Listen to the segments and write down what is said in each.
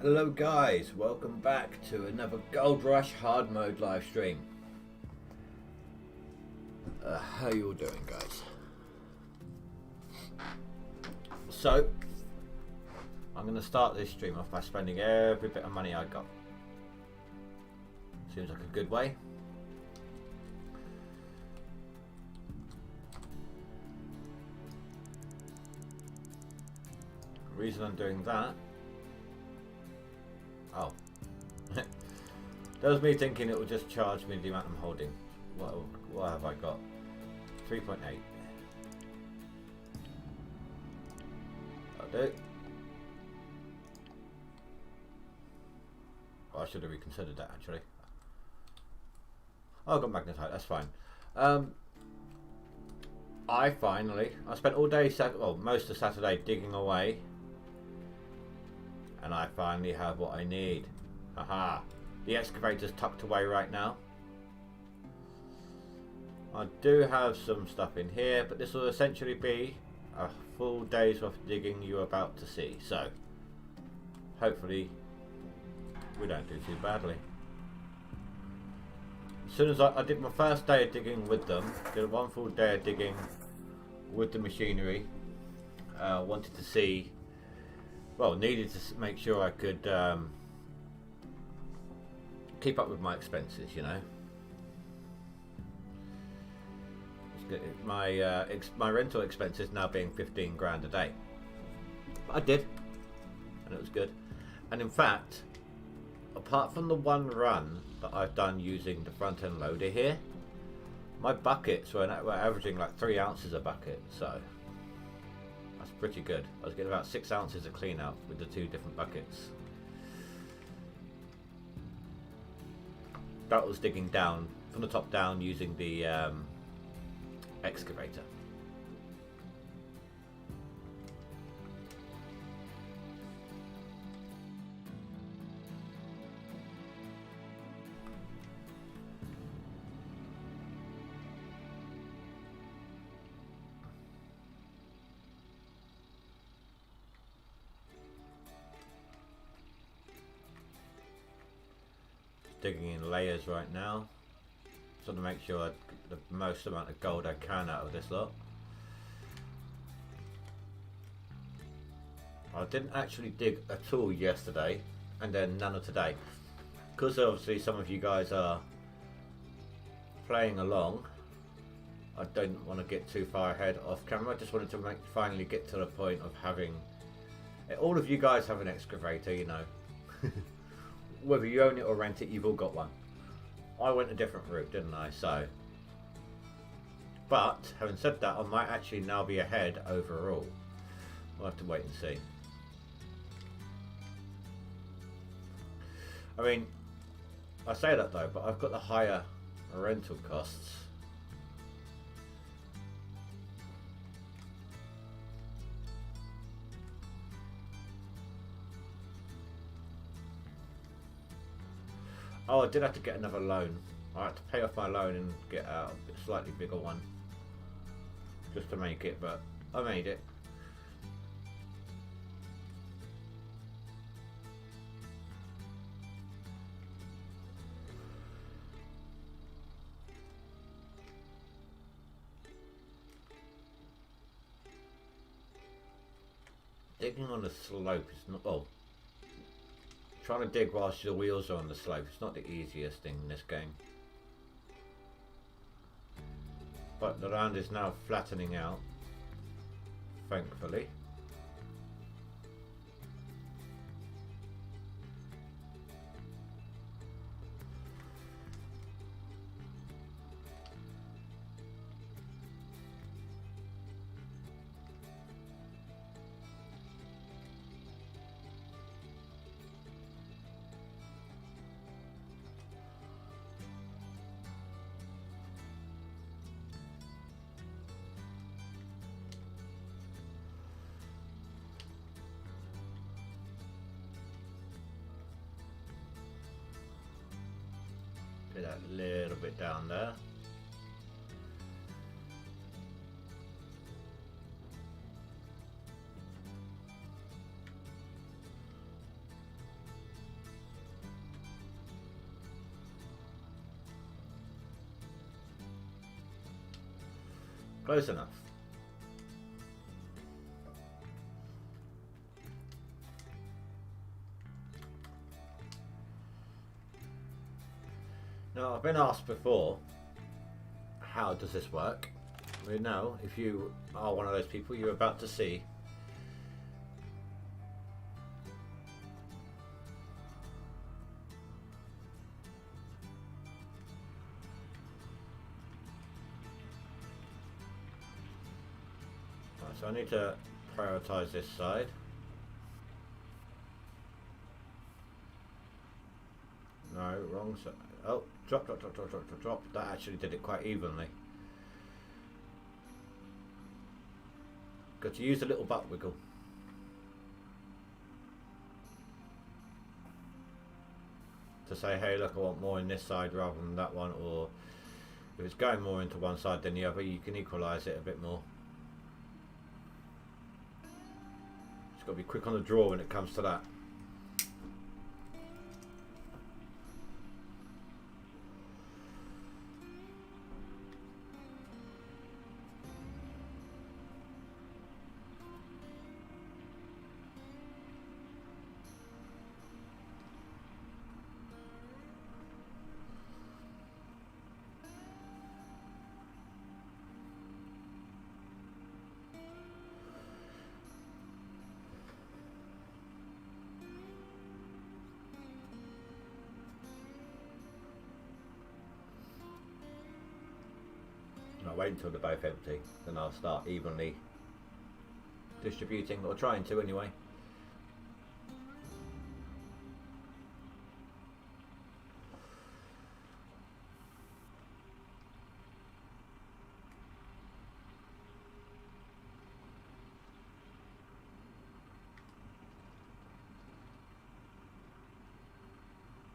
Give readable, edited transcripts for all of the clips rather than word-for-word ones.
Hello guys, welcome back to another GoldRush hard mode live stream. How you all doing, guys? So, I'm going to start this stream off by spending every bit of money I got. Seems like a good way. The reason I'm doing that, that was me thinking it would just charge me the amount I'm holding. What have I got? 3.8. That'll do. Well, I should have reconsidered that actually. Oh, I got magnetite, that's fine. I spent all day, most of Saturday digging away. And I finally have what I need. Haha. The excavator's tucked away right now. I do have some stuff in here, but this will essentially be a full day's worth of digging you're about to see. So, hopefully, we don't do too badly. As soon as I did my first day of digging with them, did one full day of digging with the machinery, wanted to see, well, needed to make sure I could keep up with my expenses, you know. My rental expenses now being 15 grand a day. But I did, and it was good. And in fact, apart from the one run that I've done using the front end loader here, my buckets were averaging like 3 ounces a bucket, so that's pretty good. I was getting about 6 ounces of clean out with the 2 different buckets. That was digging down from the top down using the excavator. Digging in layers right now, so to make sure I get the most amount of gold I can out of this lot. I didn't actually dig at all yesterday, and then none of today, because obviously some of you guys are playing along. I don't want to get too far ahead off camera. I just wanted to finally get to the point of having all of you guys have an excavator, you know. Whether you own it or rent it, you've all got one. I went a different route, didn't I? So, but having said that, I might actually now be ahead overall. We'll have to wait and see. I mean, I say that though, but I've got the higher rental costs. Oh, I did have to get another loan. I had to pay off my loan and get a slightly bigger one just to make it, but I made it. Digging on the slope is not, well, trying to dig whilst the wheels are on the slope, it's not the easiest thing in this game. But the land is now flattening out, thankfully. Get that little bit down there. Close enough. Now, I've been asked before, how does this work? We know if you are one of those people, you're about to see. Right, so I need to prioritize this side. No, wrong side. Oh, drop, drop, drop, drop, drop, drop, drop. That actually did it quite evenly. Got to use a little butt wiggle. To say, hey, look, I want more in this side rather than that one, or if it's going more into one side than the other, you can equalise it a bit more. Just got to be quick on the draw when it comes to that. I'll wait until they're both empty, then I'll start evenly distributing, or trying to anyway.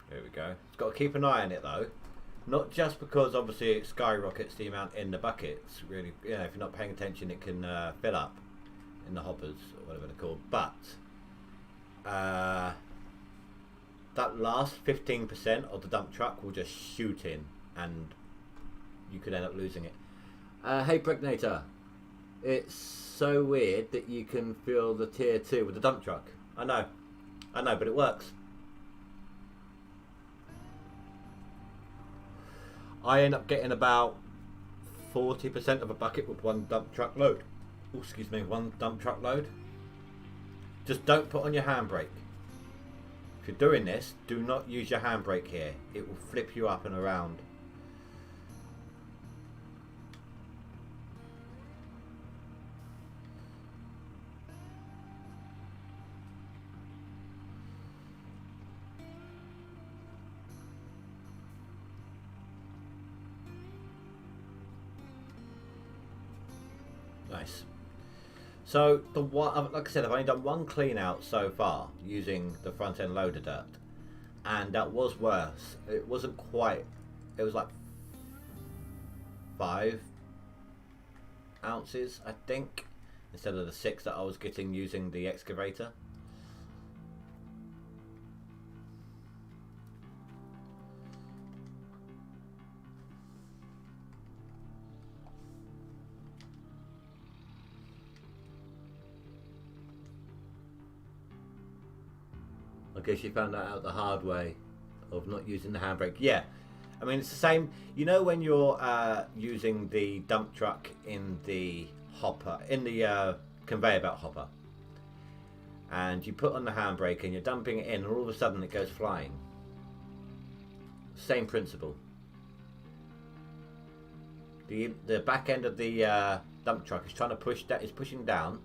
There we go. It's got to keep an eye on it though. Not just because obviously it skyrockets the amount in the buckets, really, you know, if you're not paying attention it can fill up in the hoppers, or whatever they're called, but that last 15% of the dump truck will just shoot in and you could end up losing it. Hey Pregnator, it's so weird that you can fill the tier 2 with the dump truck. I know, but it works. I end up getting about 40% of a bucket with one dump truck load. Oh, excuse me, one dump truck load. Just don't put on your handbrake. If you're doing this, do not use your handbrake here. It will flip you up and around. Nice. So the one, like I said, I've only done one clean out so far using the front end loader dirt, and that was worse. It wasn't quite. It was like 5 ounces, I think, instead of the 6 that I was getting using the excavator. I guess you found that out the hard way of not using the handbrake. Yeah, I mean it's the same. You know when you're using the dump truck in the hopper, in the conveyor belt hopper, and you put on the handbrake and you're dumping it in, and all of a sudden it goes flying. Same principle. The back end of the dump truck is trying to push that, is pushing down,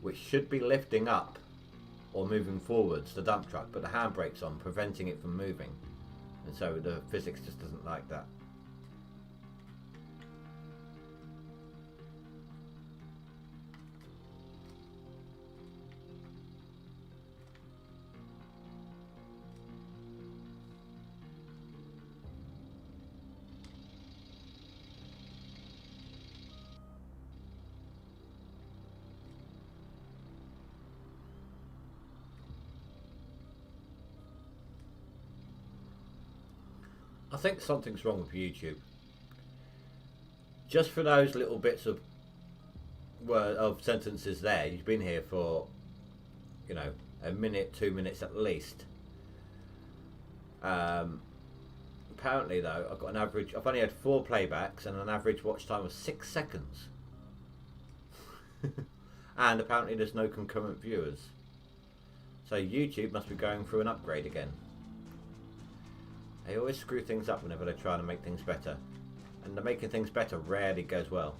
which should be lifting up or moving forwards the dump truck, but the handbrake's on, preventing it from moving, and so the physics just doesn't like that. I think something's wrong with YouTube. just for those little bits of sentences there, you've been here for, you know, a minute, 2 minutes at least. Apparently though, I've got an average, I've only had 4 playbacks and an average watch time of 6 seconds. And apparently there's no concurrent viewers. So YouTube must be going through an upgrade again. They always screw things up whenever they're trying to make things better. And the making things better rarely goes well.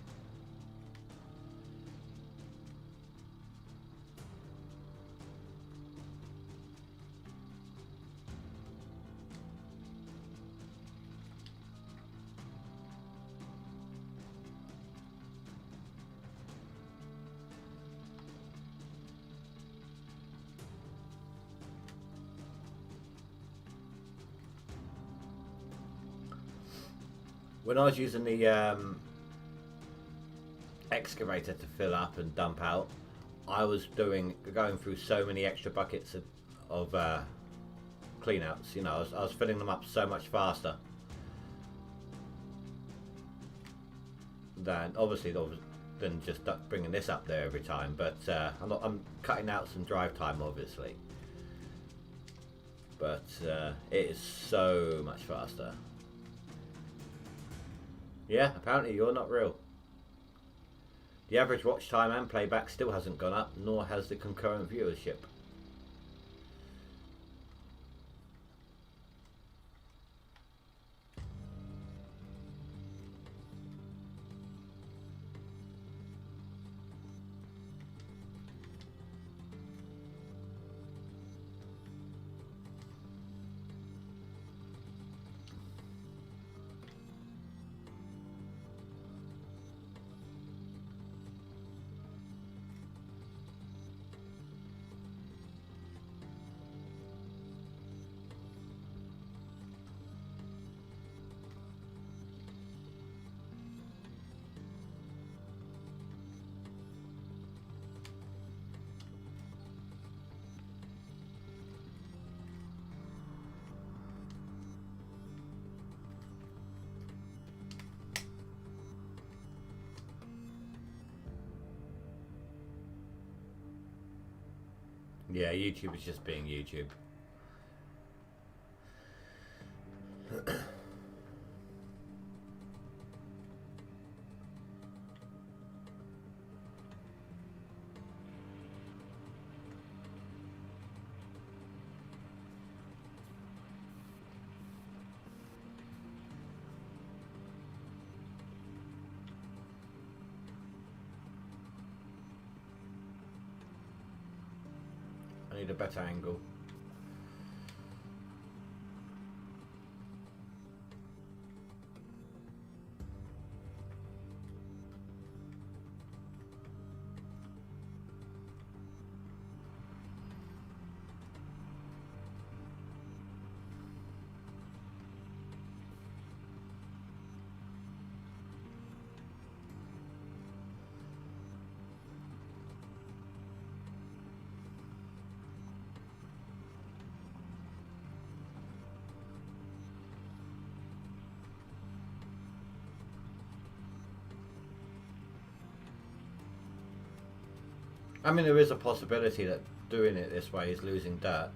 When I was using the excavator to fill up and dump out, I was going through so many extra buckets of cleanouts. You know, I was filling them up so much faster than than just bringing this up there every time. But I'm cutting out some drive time, obviously. But it is so much faster. Yeah, apparently you're not real. The average watch time and playback still hasn't gone up, nor has the concurrent viewership. Yeah, YouTube is just being YouTube. I need a better angle. I mean, there is a possibility that doing it this way is losing dirt,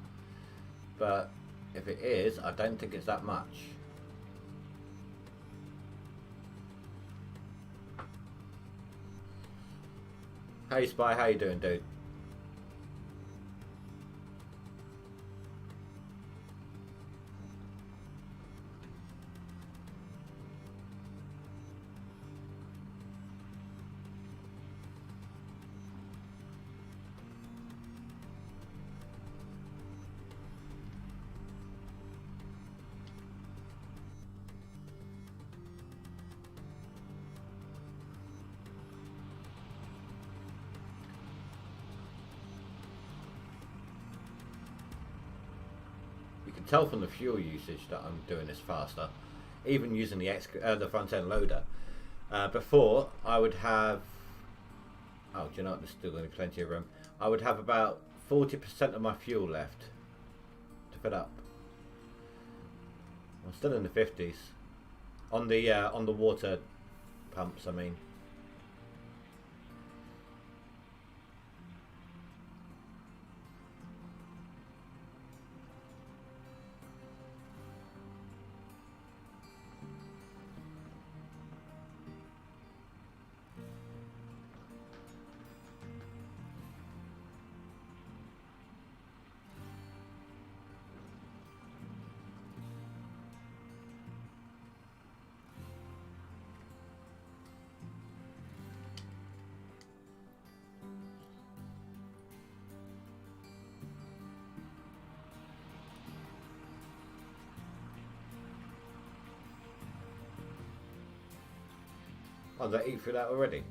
but if it is, I don't think it's that much. Hey Spy, how you doing, dude? Tell from the fuel usage that I'm doing this faster, even using the front end loader. Before I would have, oh, do you know what? There's still going to be plenty of room. I would have about 40% of my fuel left to fill up. I'm still in the 50s on the water pumps, I mean. Oh, did I eat through that already?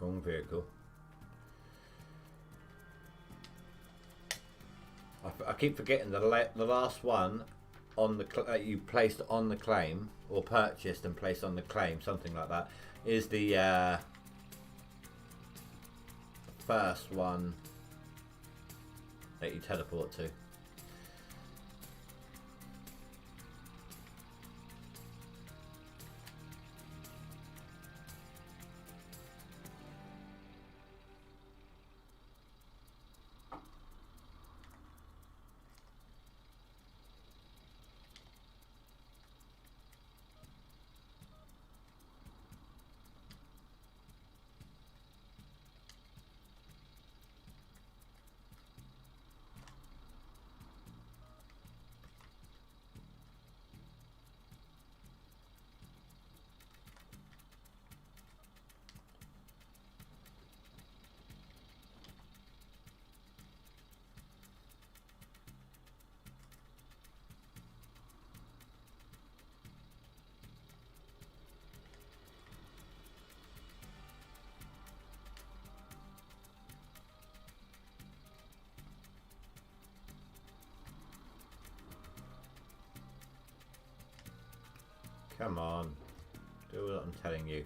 Wrong vehicle. I keep forgetting the last one on the you placed on the claim, or purchased and placed on the claim, something like that, is the first one that you teleport to. Come on, do what I'm telling you.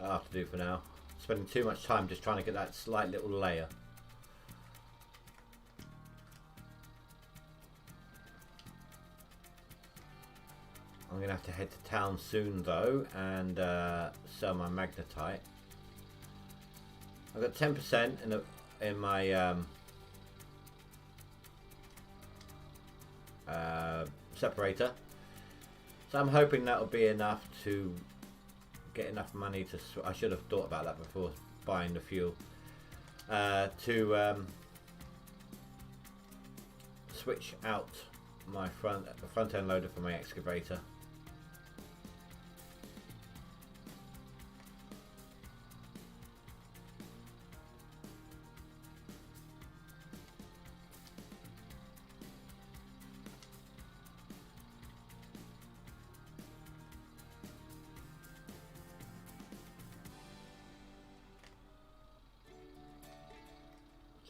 I'll have to do for now. Spending too much time just trying to get that slight little layer. I'm gonna have to head to town soon though and sell my magnetite. I've got 10% in my separator, so I'm hoping that'll be enough to get enough money to. I should have thought about that before buying the fuel to switch out my front end loader for my excavator.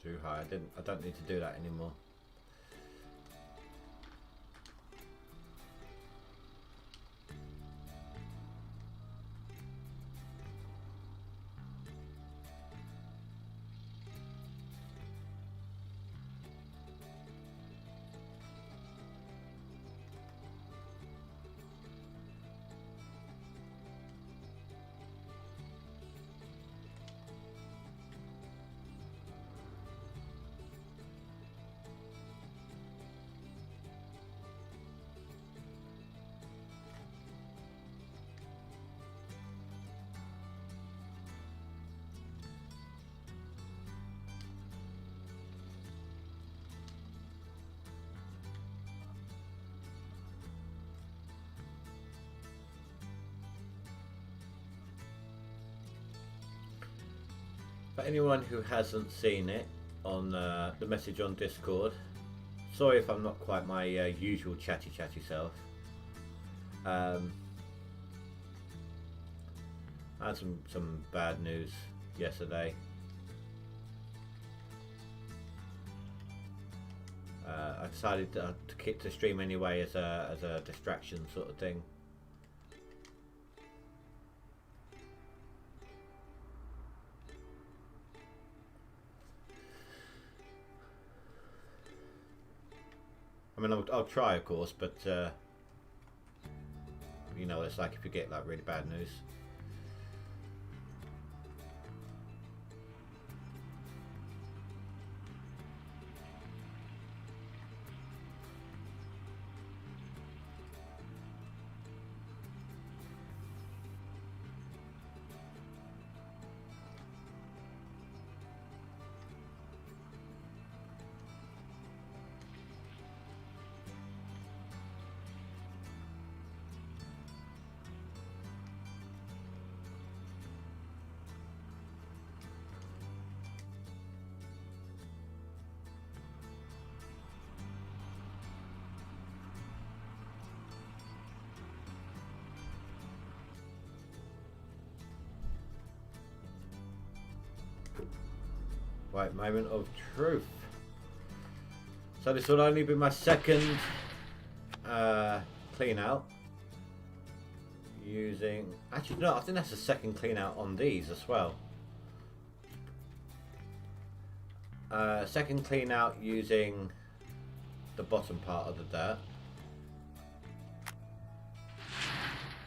Too high. I don't need to do that anymore. For anyone who hasn't seen it on the message on Discord, Sorry if I'm not quite my usual chatty self. I had some bad news yesterday. I decided to keep the stream anyway as a distraction sort of thing. I mean, I'll try, of course, but you know what it's like if you get like really bad news. Right, moment of truth. So this will only be my second clean out using, actually no, I think that's the second clean out on these as well. Second clean out using the bottom part of the dirt.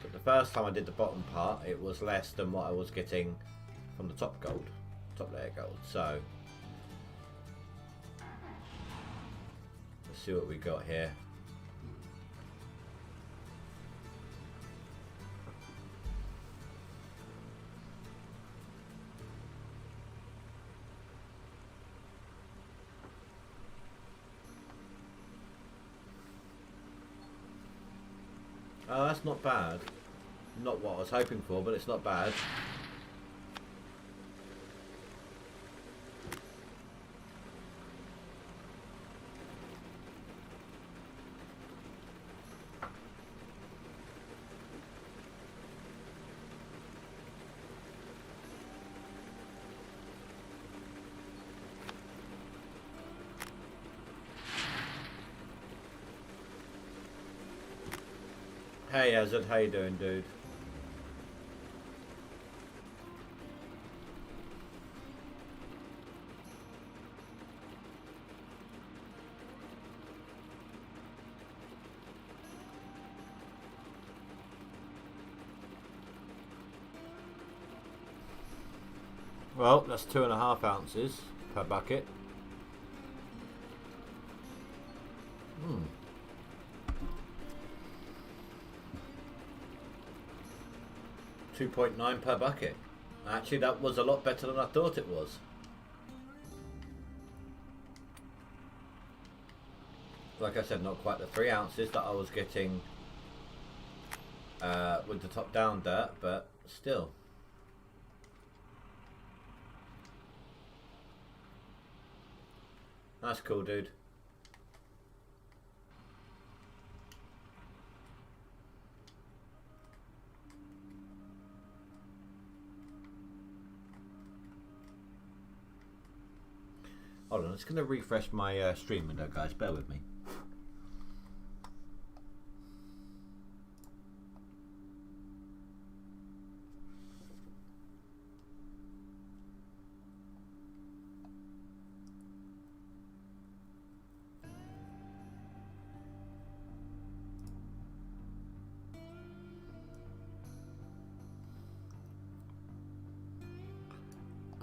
But the first time I did the bottom part, it was less than what I was getting from the top gold, top layer gold. So let's see what we got here. Oh, that's not bad. Not what I was hoping for, but it's not bad. Hey Azad, how you doing, dude? Well, that's 2.5 ounces per bucket. 2.9 per bucket. Actually, that was a lot better than I thought it was. Like I said, not quite the 3 ounces that I was getting with the top down dirt, but still. That's cool, dude. Hold on, I'm just going to refresh my stream window, guys. Bear with me.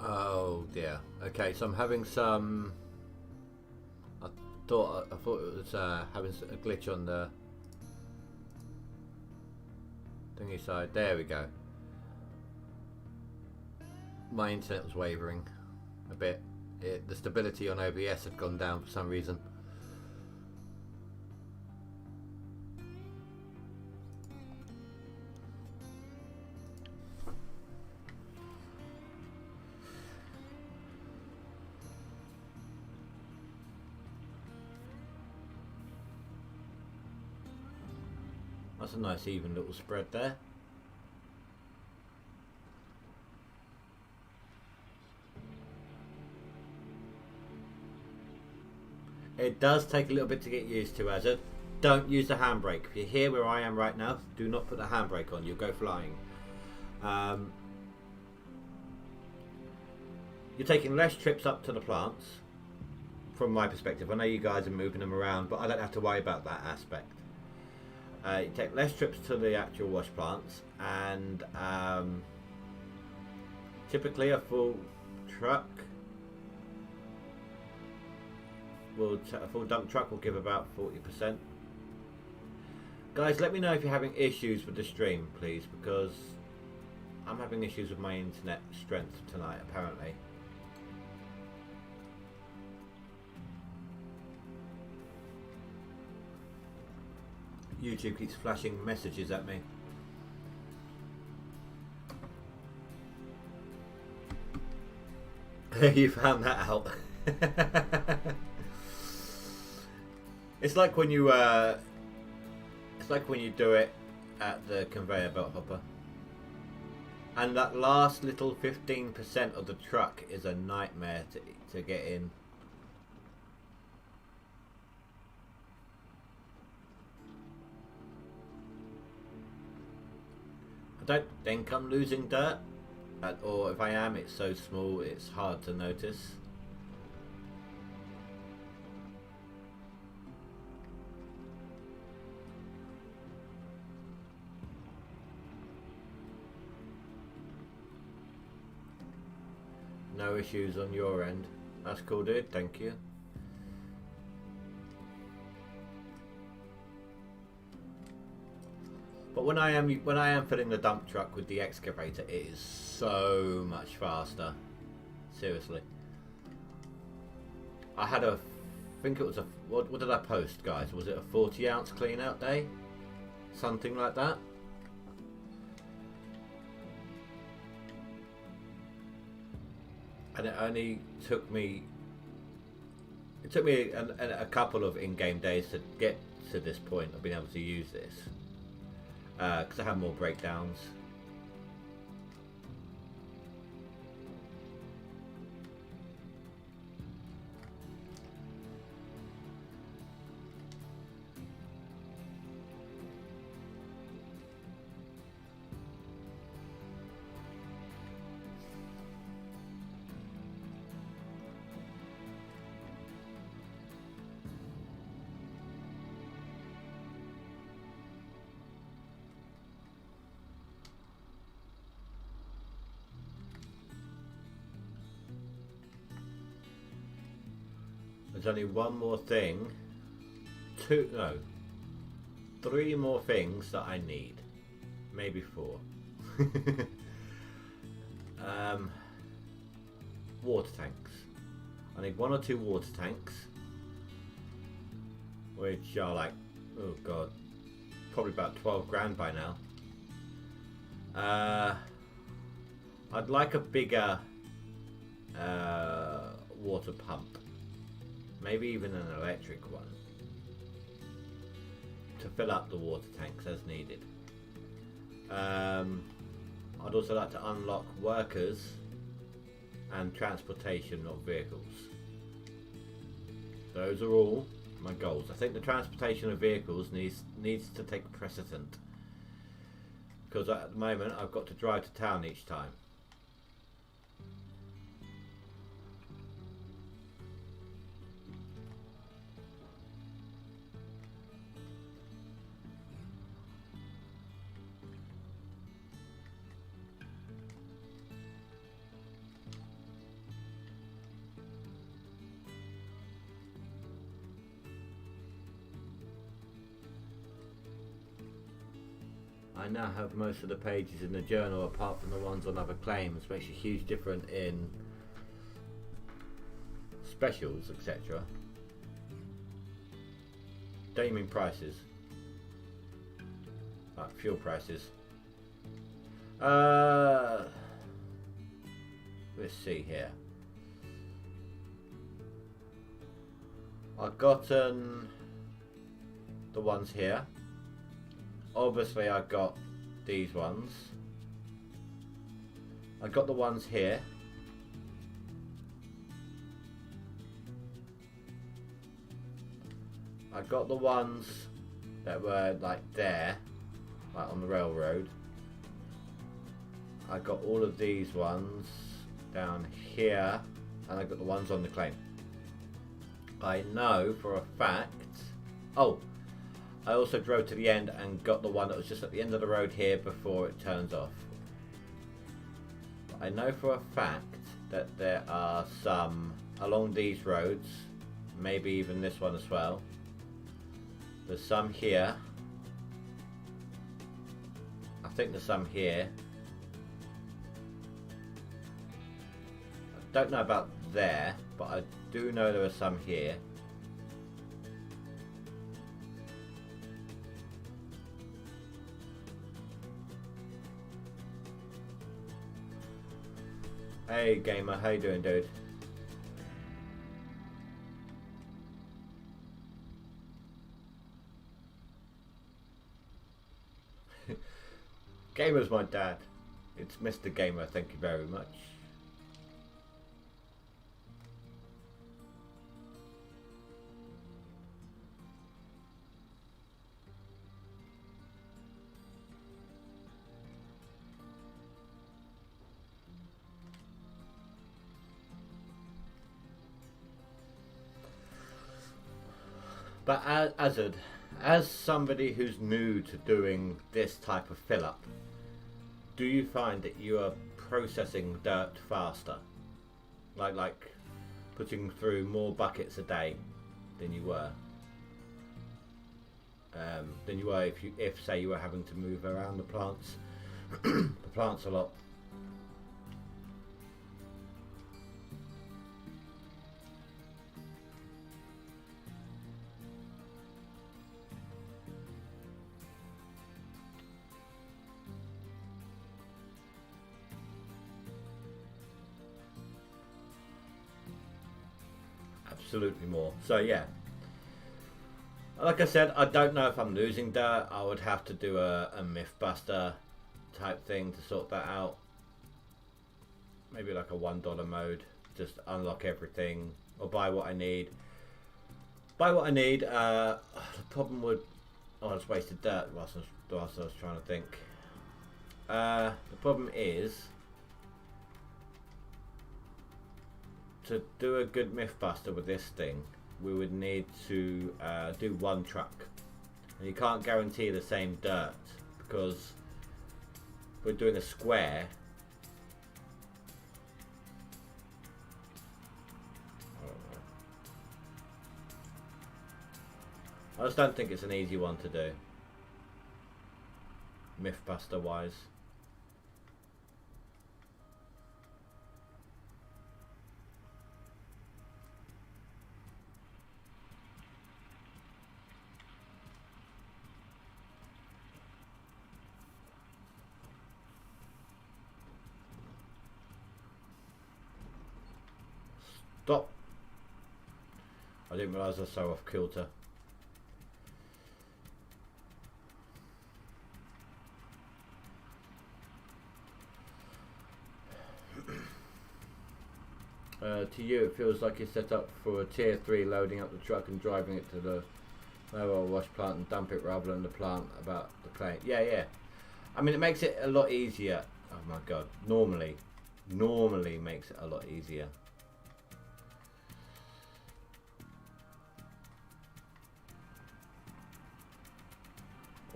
Oh dear. Okay, so I'm having some. I thought it was having a glitch on the thingy side. There we go. My internet was wavering a bit. The stability on OBS had gone down for some reason. That's a nice even little spread there. It does take a little bit to get used to, Hazard. Don't use the handbrake. If you're here where I am right now, do not put the handbrake on. You'll go flying. You're taking less trips up to the plants, from my perspective. I know you guys are moving them around, but I don't have to worry about that aspect. You take less trips to the actual wash plants, and typically a full truck a full dump truck will give about 40%. Guys, let me know if you're having issues with the stream, please, because I'm having issues with my internet strength tonight, apparently. YouTube keeps flashing messages at me. You found that out. It's like when you do it at the conveyor belt hopper, and that last little 15% of the truck is a nightmare to get in. I don't think I'm losing dirt, or if I am, it's so small it's hard to notice. No issues on your end. That's cool, dude. Thank you. But when I am filling the dump truck with the excavator, it is so much faster. Seriously. I had I think it was what did I post, guys? Was it a 40-ounce clean out day? Something like that. And it only took me a couple of in-game days to get to this point of being able to use this, because I have more breakdowns. There's only one more thing. Three more things that I need. Maybe four. Water tanks. I need 1 or 2 water tanks, which are like, oh god, probably about 12 grand by now. I'd like a bigger water pump. Maybe even an electric one, to fill up the water tanks as needed. I'd also like to unlock workers and transportation of vehicles. Those are all my goals. I think the transportation of vehicles needs to take precedent, because at the moment I've got to drive to town each time. I now have most of the pages in the journal apart from the ones on other claims. Makes a huge difference in specials, etc. Don't you mean prices? Like fuel prices. Let's see here. I've gotten the ones here obviously I got these ones. I got the ones here. I got the ones that were like there, like on the railroad. I got all of these ones down here, and I got the ones on the claim. I know for a fact. Oh, I also drove to the end and got the one that was just at the end of the road here before it turns off. I know for a fact that there are some along these roads, maybe even this one as well. There's some here. I think there's some here. I don't know about there, but I do know there are some here. Hey gamer, how you doing, dude? Gamer's my dad. It's Mr. Gamer, thank you very much. But as somebody who's new to doing this type of fill up, do you find that you are processing dirt faster? Like putting through more buckets a day than you were? If say you were having to move around the plants the plants a lot. Absolutely more. So yeah, like I said, I don't know if I'm losing dirt. I would have to do a Mythbuster type thing to sort that out. Maybe like a $1 mode, just unlock everything or buy what I need. The problem would, I just wasted dirt whilst I was trying to think. The problem is, to do a good Mythbuster with this thing, we would need to do one truck. And you can't guarantee the same dirt, because if we're doing a square, I just don't think it's an easy one to do, Mythbuster wise. Stop! I didn't realise I was so off kilter. To you, it feels like you're set up for a tier 3, loading up the truck and driving it to the mobile wash plant and dump it rather than the plant about the claim. Yeah. I mean, it makes it a lot easier. Oh my god, normally makes it a lot easier.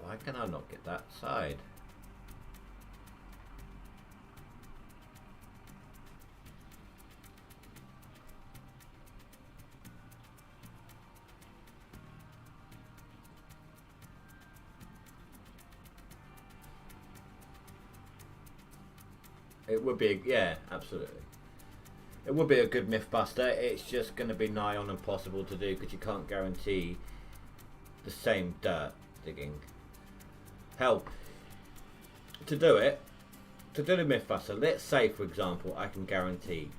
Why can I not get that side? It would be, yeah, absolutely. It would be a good Mythbuster. It's just going to be nigh on impossible to do because you can't guarantee the same dirt digging. Hell, to do the Mythbuster, let's say for example I can guarantee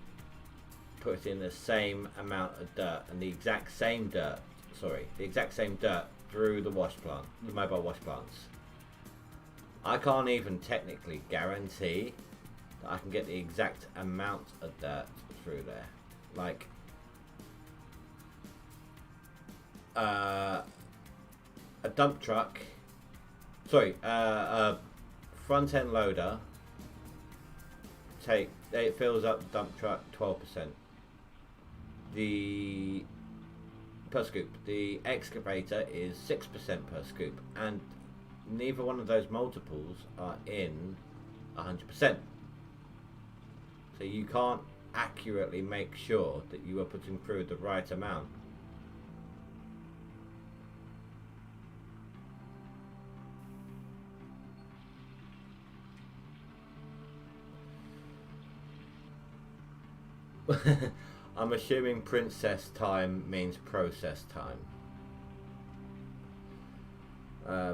put in the same amount of dirt and the exact same dirt through the wash plant, the mobile wash plants. I can't even technically guarantee that I can get the exact amount of dirt through there. Like, a dump truck, sorry, a front end loader, it fills up the dump truck 12%. The per scoop. The excavator is 6% per scoop, and neither one of those multiples are in 100%. So you can't accurately make sure that you are putting through the right amount. I'm assuming princess time means process time.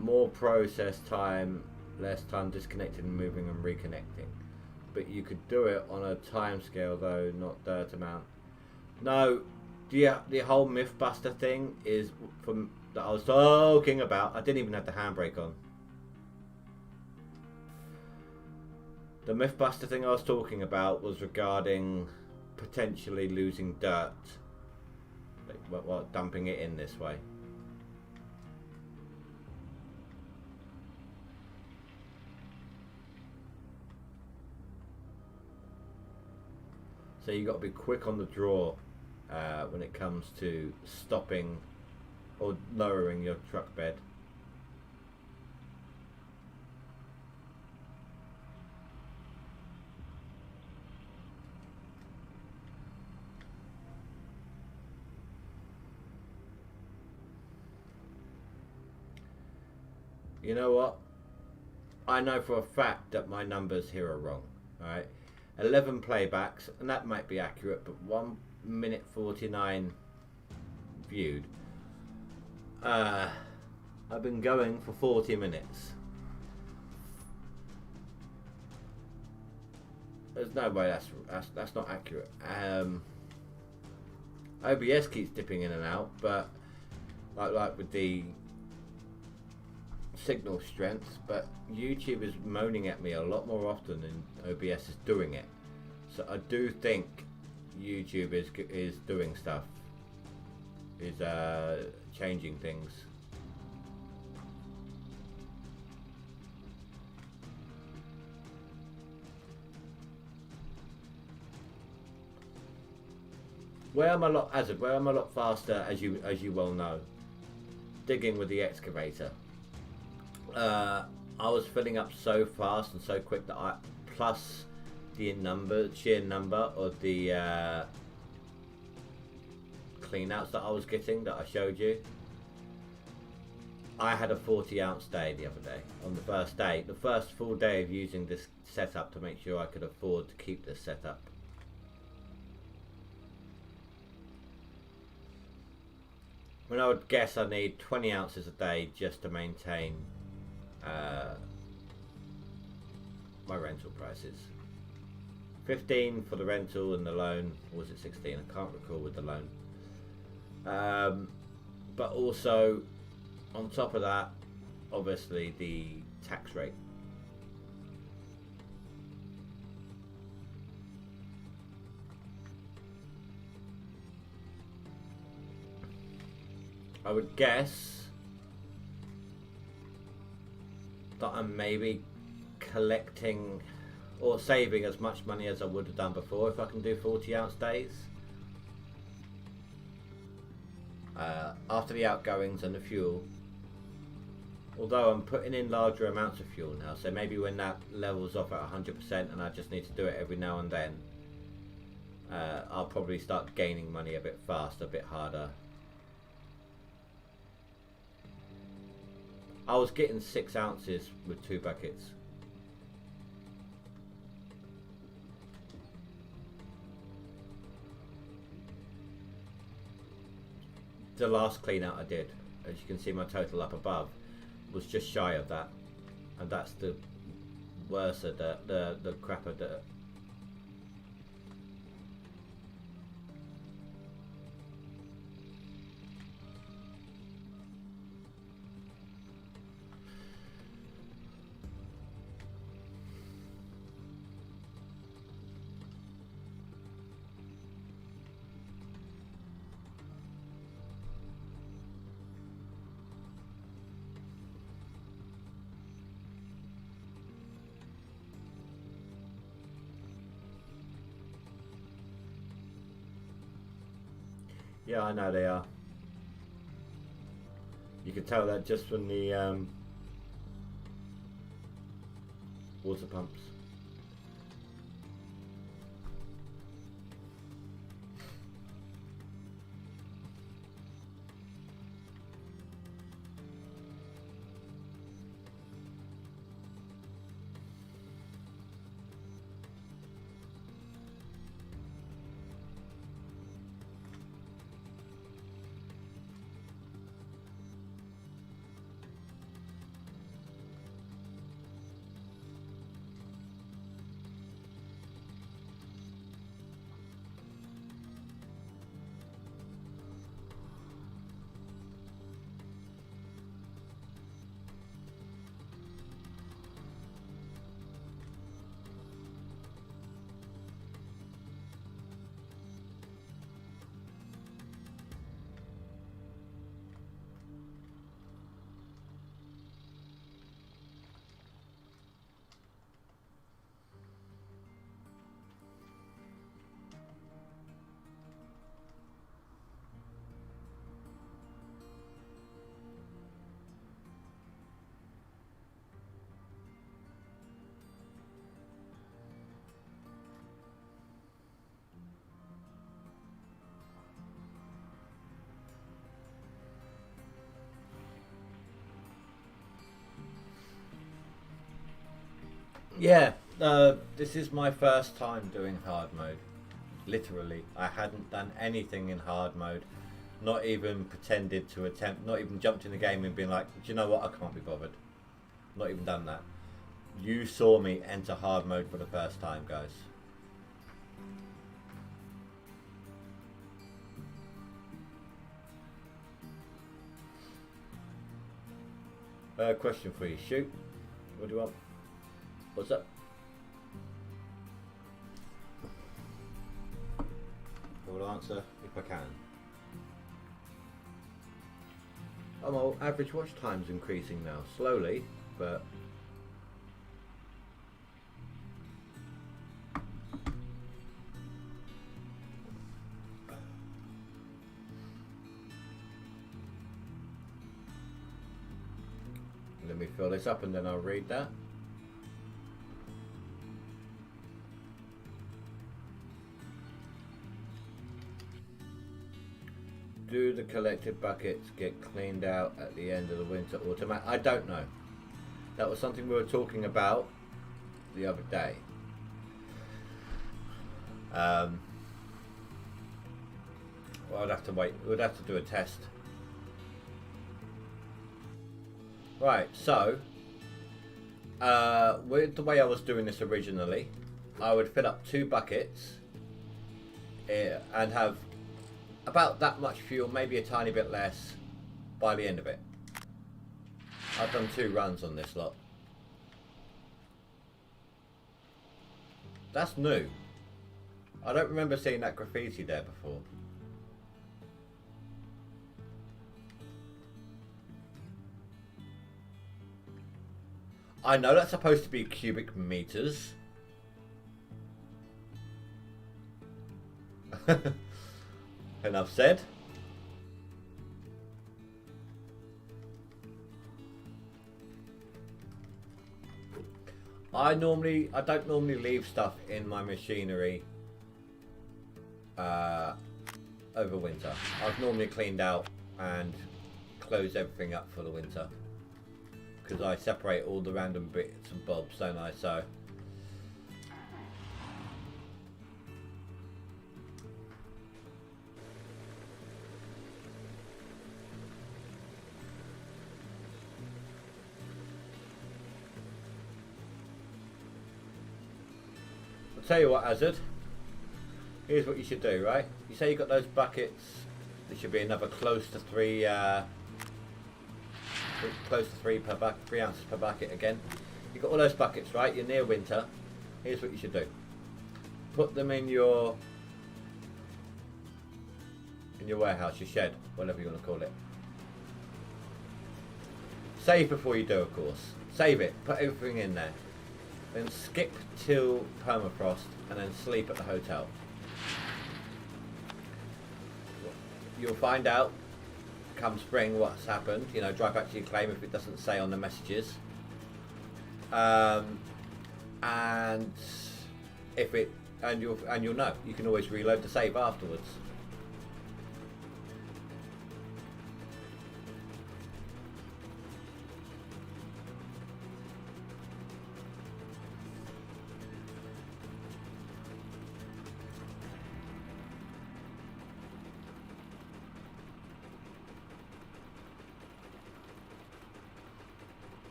More process time, less time disconnecting and moving and reconnecting. But you could do it on a time scale though, not dirt amount. No, the whole Mythbuster thing is from that I was talking about. I didn't even have the handbrake on. The Mythbuster thing I was talking about was regarding potentially losing dirt, like, while dumping it in this way. So you got to be quick on the draw when it comes to stopping or lowering your truck bed. You know what? I know for a fact that my numbers here are wrong. Alright, 11 playbacks, and that might be accurate, but 1 minute 49 viewed. I've been going for 40 minutes. There's no way that's not accurate. OBS keeps dipping in and out, but like with the signal strength, but YouTube is moaning at me a lot more often than OBS is doing it. So I do think YouTube is doing stuff, is changing things. Where I'm a lot faster, as you well know, digging with the excavator. I was filling up so fast and so quick that plus the sheer number of the cleanouts that I was getting that I showed you. I had a 40-ounce day the other day, on the first day, the first full day of using this setup to make sure I could afford to keep this setup. When I would guess I need 20 ounces a day just to maintain my rental prices. 15 for the rental and the loan, or was it 16? I can't recall with the loan. But also, on top of that, obviously the tax rate. I would guess that I'm maybe collecting or saving as much money as I would have done before if I can do 40-ounce days. After the outgoings and the fuel, although I'm putting in larger amounts of fuel now, so maybe when that levels off at 100% and I just need to do it every now and then, I'll probably start gaining money a bit faster, a bit harder. I was getting 6 ounces with 2 buckets. The last clean out I did, as you can see my total up above, was just shy of that. And that's the worse of the crapper dirt. Yeah, I know they are. You can tell that just from the water pumps. Yeah, this is my first time doing hard mode. Literally, I hadn't done anything in hard mode. Not even pretended to attempt, not even jumped in the game and been like, do you know what, I can't be bothered. Not even done that. You saw me enter hard mode for the first time, guys. Question for you, shoot. What do you want? What's up? I will answer if I can. Oh, well, average watch time's increasing now, slowly, but let me fill this up and then I'll read that. Do the collected buckets get cleaned out at the end of the winter automatic? I don't know. That was something we were talking about the other day. Well, I'd have to wait. We'd have to do a test. Right, so with the way I was doing this originally, I would fill up 2 buckets and have about that much fuel, maybe a tiny bit less by the end of it. I've done 2 runs on this lot. That's new. I don't remember seeing that graffiti there before. I know that's supposed to be cubic meters. Enough said. I don't normally leave stuff in my machinery over winter. I've normally cleaned out and closed everything up for the winter because I separate all the random bits and bobs, don't I? So tell you what, Hazard, here's what you should do, right? You say you got those buckets. There should be another close to 3 per bucket, 3 ounces per bucket again. You got all those buckets, right? You're near winter. Here's what you should do: put them in your warehouse, your shed, whatever you want to call it. Save before you do, of course. Save it. Put everything in there. Then skip till permafrost and then sleep at the hotel. you'll find out come spring what's happened. You know, drive back to your claim if it doesn't say on the messages. And if it you'll know. You can always reload the save afterwards.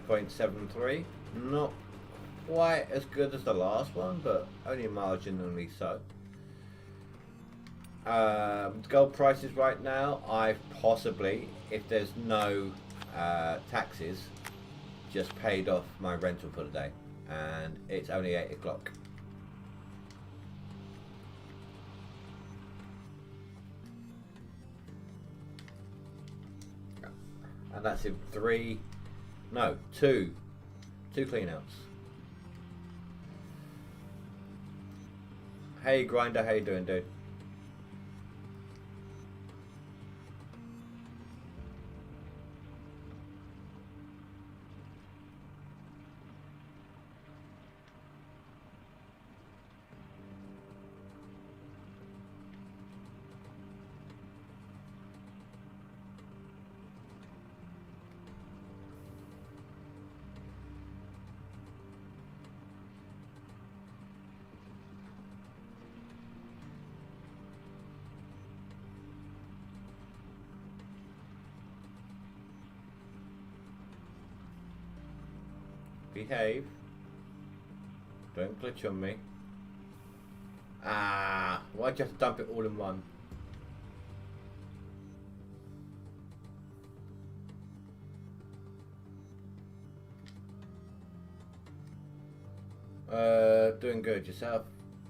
.73, not quite as good as the last one, but only marginally so. Gold prices right now, I've possibly, if there's no taxes, just paid off my rental for the day, and it's only 8 o'clock. And that's in two clean outs. Hey Grinder, how you doing, dude? Behave. Don't glitch on me. Ah, why'd you have to dump it all in one? Doing good. Yourself?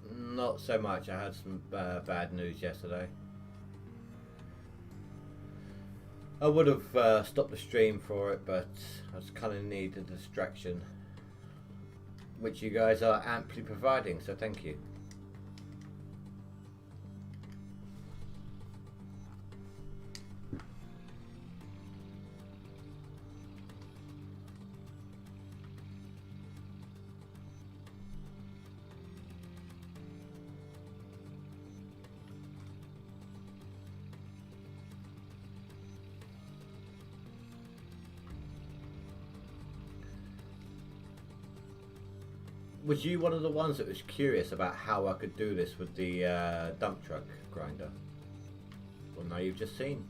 Not so much. I had some bad news yesterday. I would have stopped the stream for it, but I just kind of need a distraction, which you guys are amply providing, so thank you. Was you one of the ones that was curious about how I could do this with the dump truck grinder? Well, now you've just seen.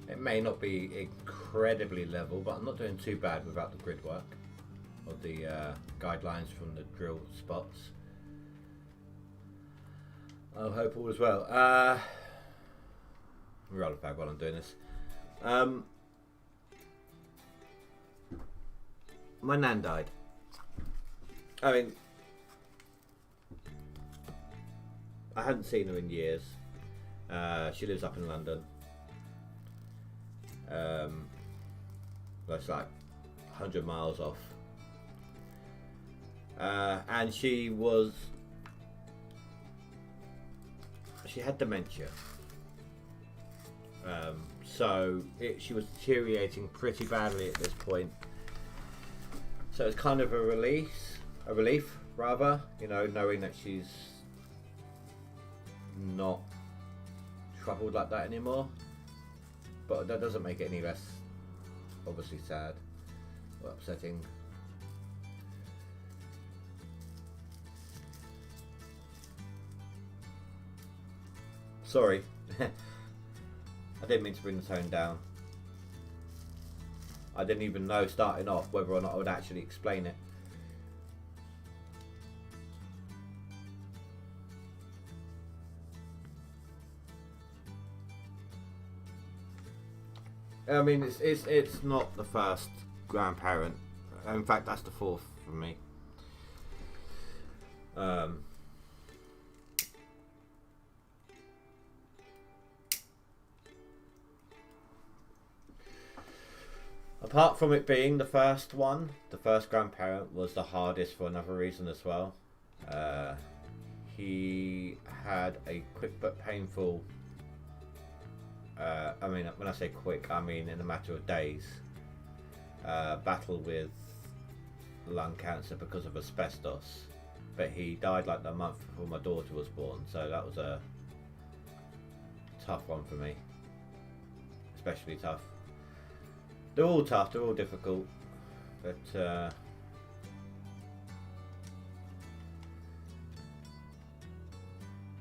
It may not be incredibly level, but I'm not doing too bad without the grid work of the guidelines from the drill spots. I hope all is well. Roll it back while I'm doing this. My nan died. I mean, I hadn't seen her in years. She lives up in London. That's like 100 miles off. And she had dementia. So she was deteriorating pretty badly at this point. So it's kind of a relief rather, you know, knowing that she's not troubled like that anymore. But that doesn't make it any less obviously sad or upsetting. Sorry, I didn't mean to bring the tone down. I didn't even know starting off whether or not I would actually explain it. I mean, it's not the first grandparent In fact, that's the fourth for me. Apart from it being the first one, the first grandparent was the hardest for another reason as well. He had a quick but painful, I mean, when I say quick, I mean in a matter of days, battle with lung cancer because of asbestos. But he died like the month before my daughter was born, so that was a tough one for me. Especially tough. They're all tough, they're all difficult, but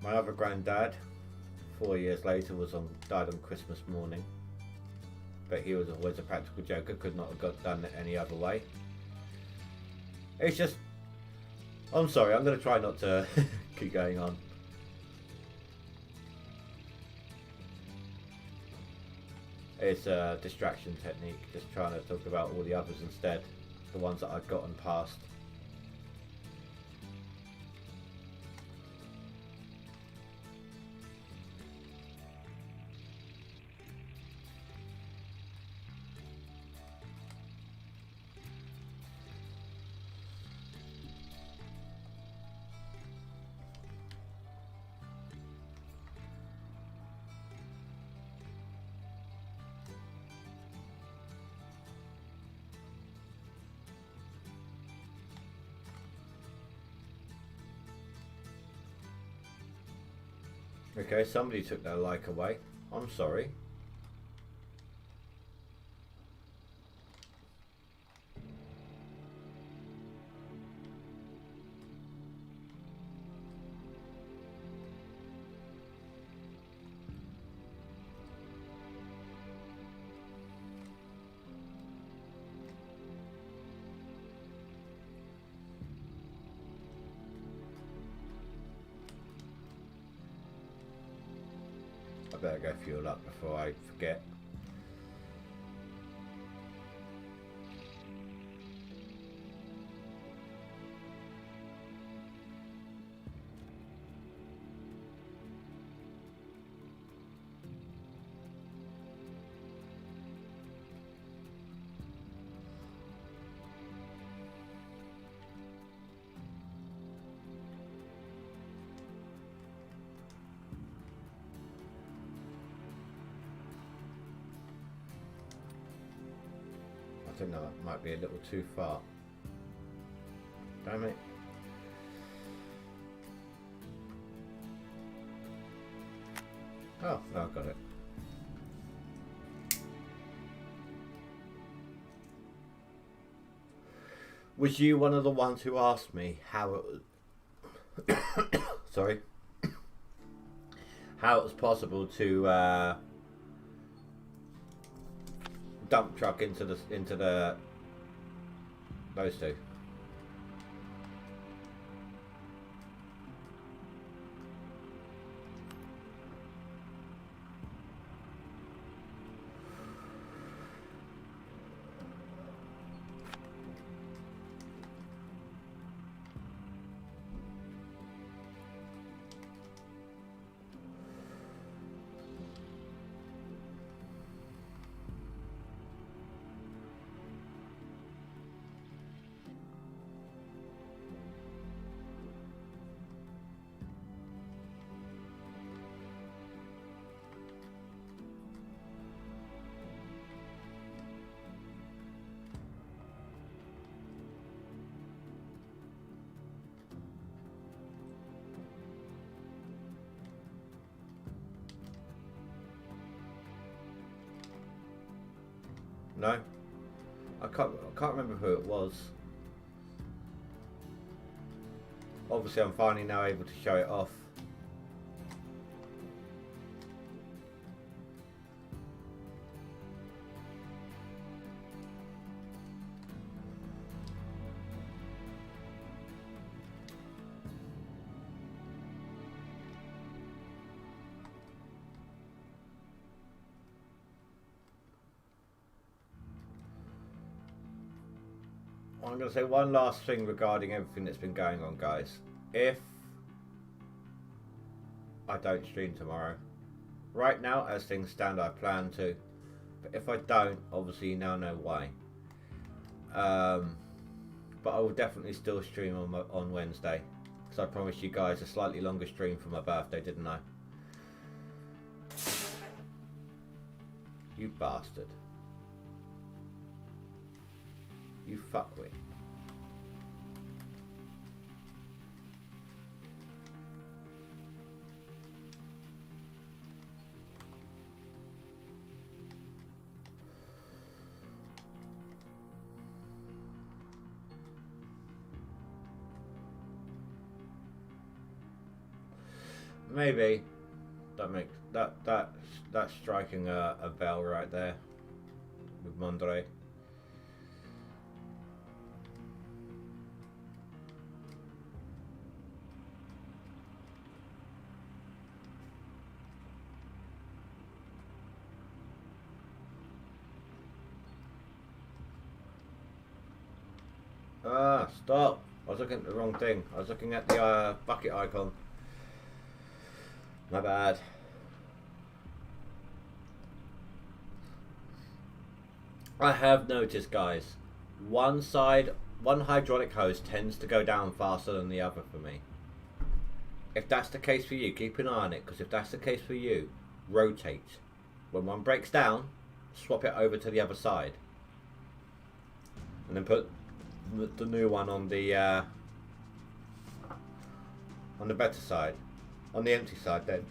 my other granddad, 4 years later, died on Christmas morning. But he was always a practical joker, could not have done it any other way. It's just, I'm sorry, I'm going to try not to keep going on. It's a distraction technique, just trying to talk about all the others instead, the ones that I've gotten past. Okay, somebody took their like away. I'm sorry. I better go fuel up before I forget. I think that might be a little too far. Damn it. Oh, no, I've got it. Was you one of the ones who asked me how it was sorry, how it was possible to dump truck into the those two? No? I can't remember who it was. Obviously I'm finally now able to show it off. I'm going to say one last thing regarding everything that's been going on, guys. If I don't stream tomorrow, right now, as things stand, I plan to. But if I don't, obviously you now know why. But I will definitely still stream on Wednesday, because I promised you guys a slightly longer stream for my birthday, didn't I? You bastard. You fuckwit. Maybe that's striking a bell right there with Mondre. Ah, stop! I was looking at the wrong thing. I was looking at the bucket icon. My bad. I have noticed, guys, one hydraulic hose tends to go down faster than the other for me. If that's the case for you, keep an eye on it, because if that's the case for you, rotate. When one breaks down, swap it over to the other side. And then put the new one on the better side. On the empty side then.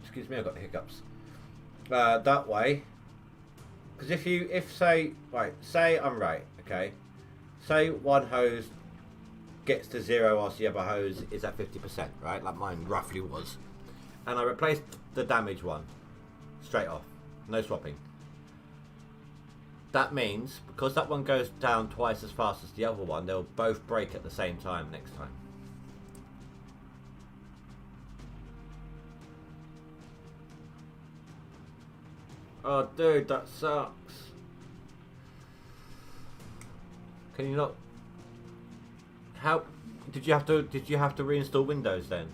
Excuse me, I've got hiccups. That way. Because say I'm right, okay. Say one hose gets to 0 whilst the other hose is at 50%, right? Like mine roughly was. And I replaced the damaged one. Straight off. No swapping. That means, because that one goes down twice as fast as the other one, they'll both break at the same time next time. Oh, dude, that sucks. Can you not? How did you have to reinstall Windows then?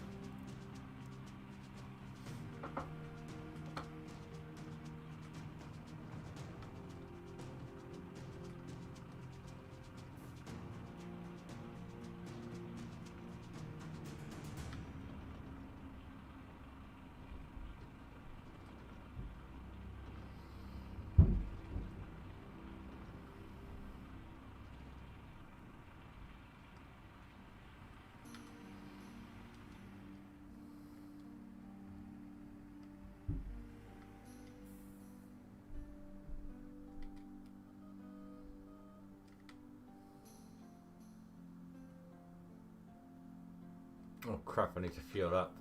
Oh crap, I need to fuel up.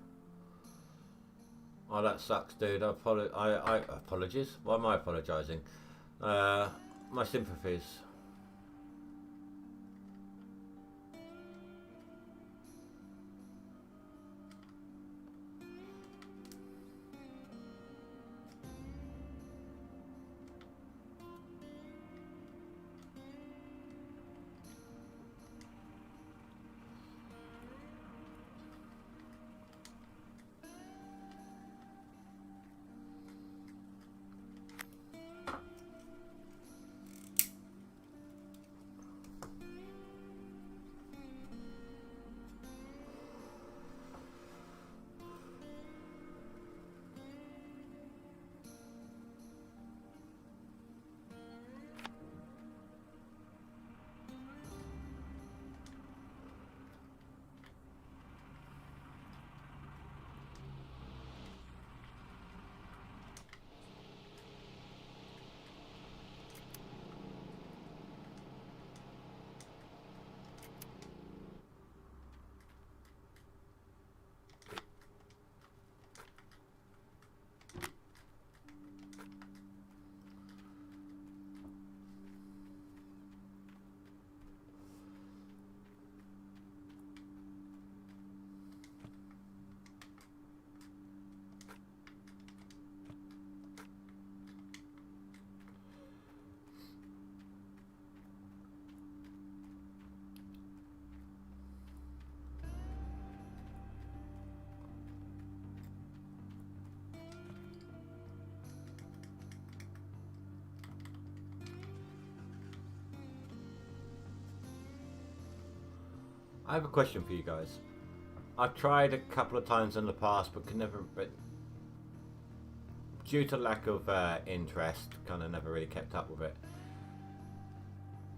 Oh, that sucks, dude. Apologies. Why am I apologising? My sympathies. I have a question for you guys. I've tried a couple of times in the past, but due to lack of interest, kind of never really kept up with it.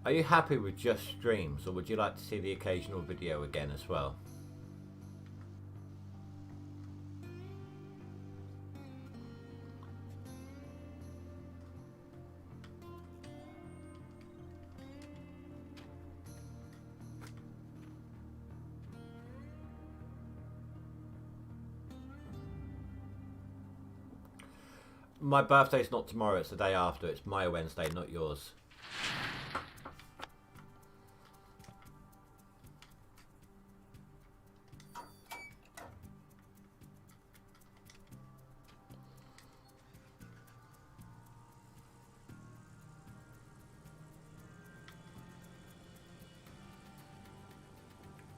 Are you happy with just streams, or would you like to see the occasional video again as well? My birthday's not tomorrow, it's the day after. It's my Wednesday, not yours.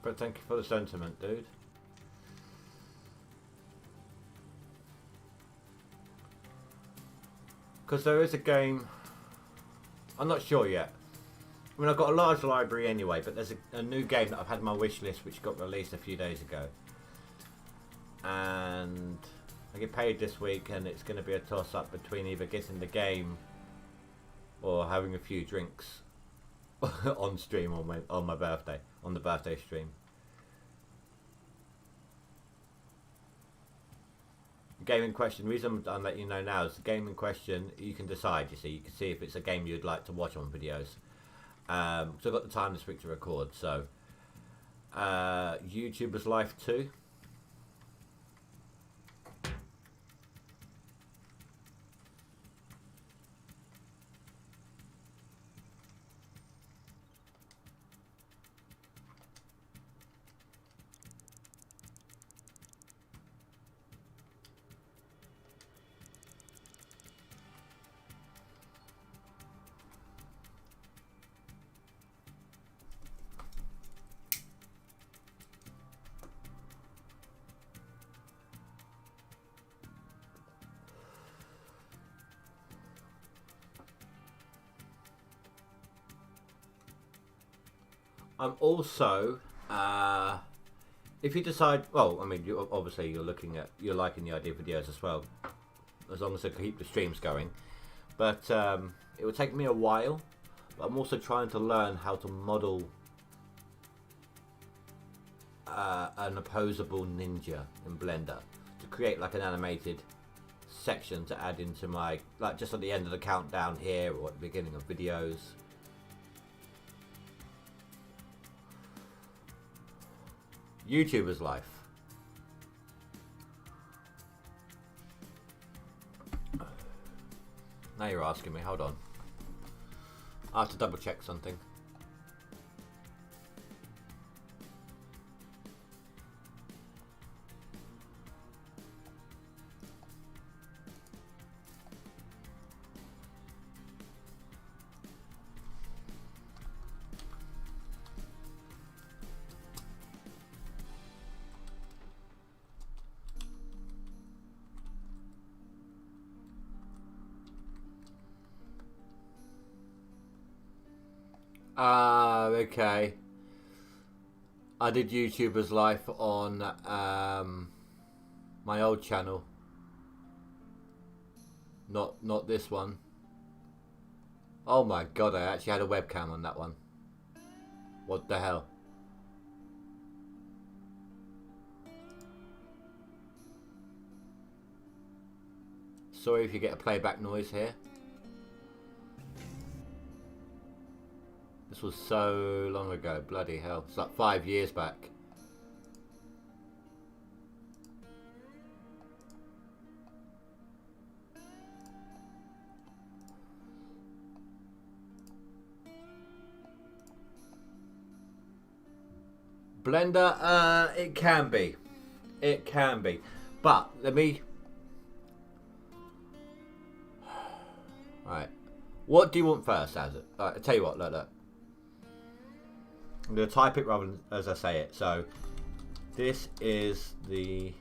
But thank you for the sentiment, dude. Because there is a game, I'm not sure yet. I mean, I've got a large library anyway, but there's a new game that I've had on my wish list which got released a few days ago. And I get paid this week, and it's going to be a toss-up between either getting the game or having a few drinks on stream on my birthday, on the birthday stream. The game in question, the reason I'm letting you know now is the game in question, you can decide, you can see if it's a game you'd like to watch on videos. So I've got the time this week to record, so YouTuber's Life 2. I'm also, if you decide, well, I mean, obviously you're liking the idea of videos as well, as long as I keep the streams going. But it would take me a while. But I'm also trying to learn how to model an opposable ninja in Blender to create like an animated section to add into my, like just at the end of the countdown here or at the beginning of videos. YouTuber's Life. Now you're asking me, hold on. I have to double check something. Okay. I did YouTuber's Life on my old channel. Not this one. Oh my god, I actually had a webcam on that one. What the hell? Sorry if you get a playback noise here. This was so long ago, bloody hell. It's like 5 years back. Blender, it can be. It can be. But, let me... Alright. What do you want first, Azit? Alright, I'll tell you what, look. I'm going to type it rather than as I say it. So, this is the...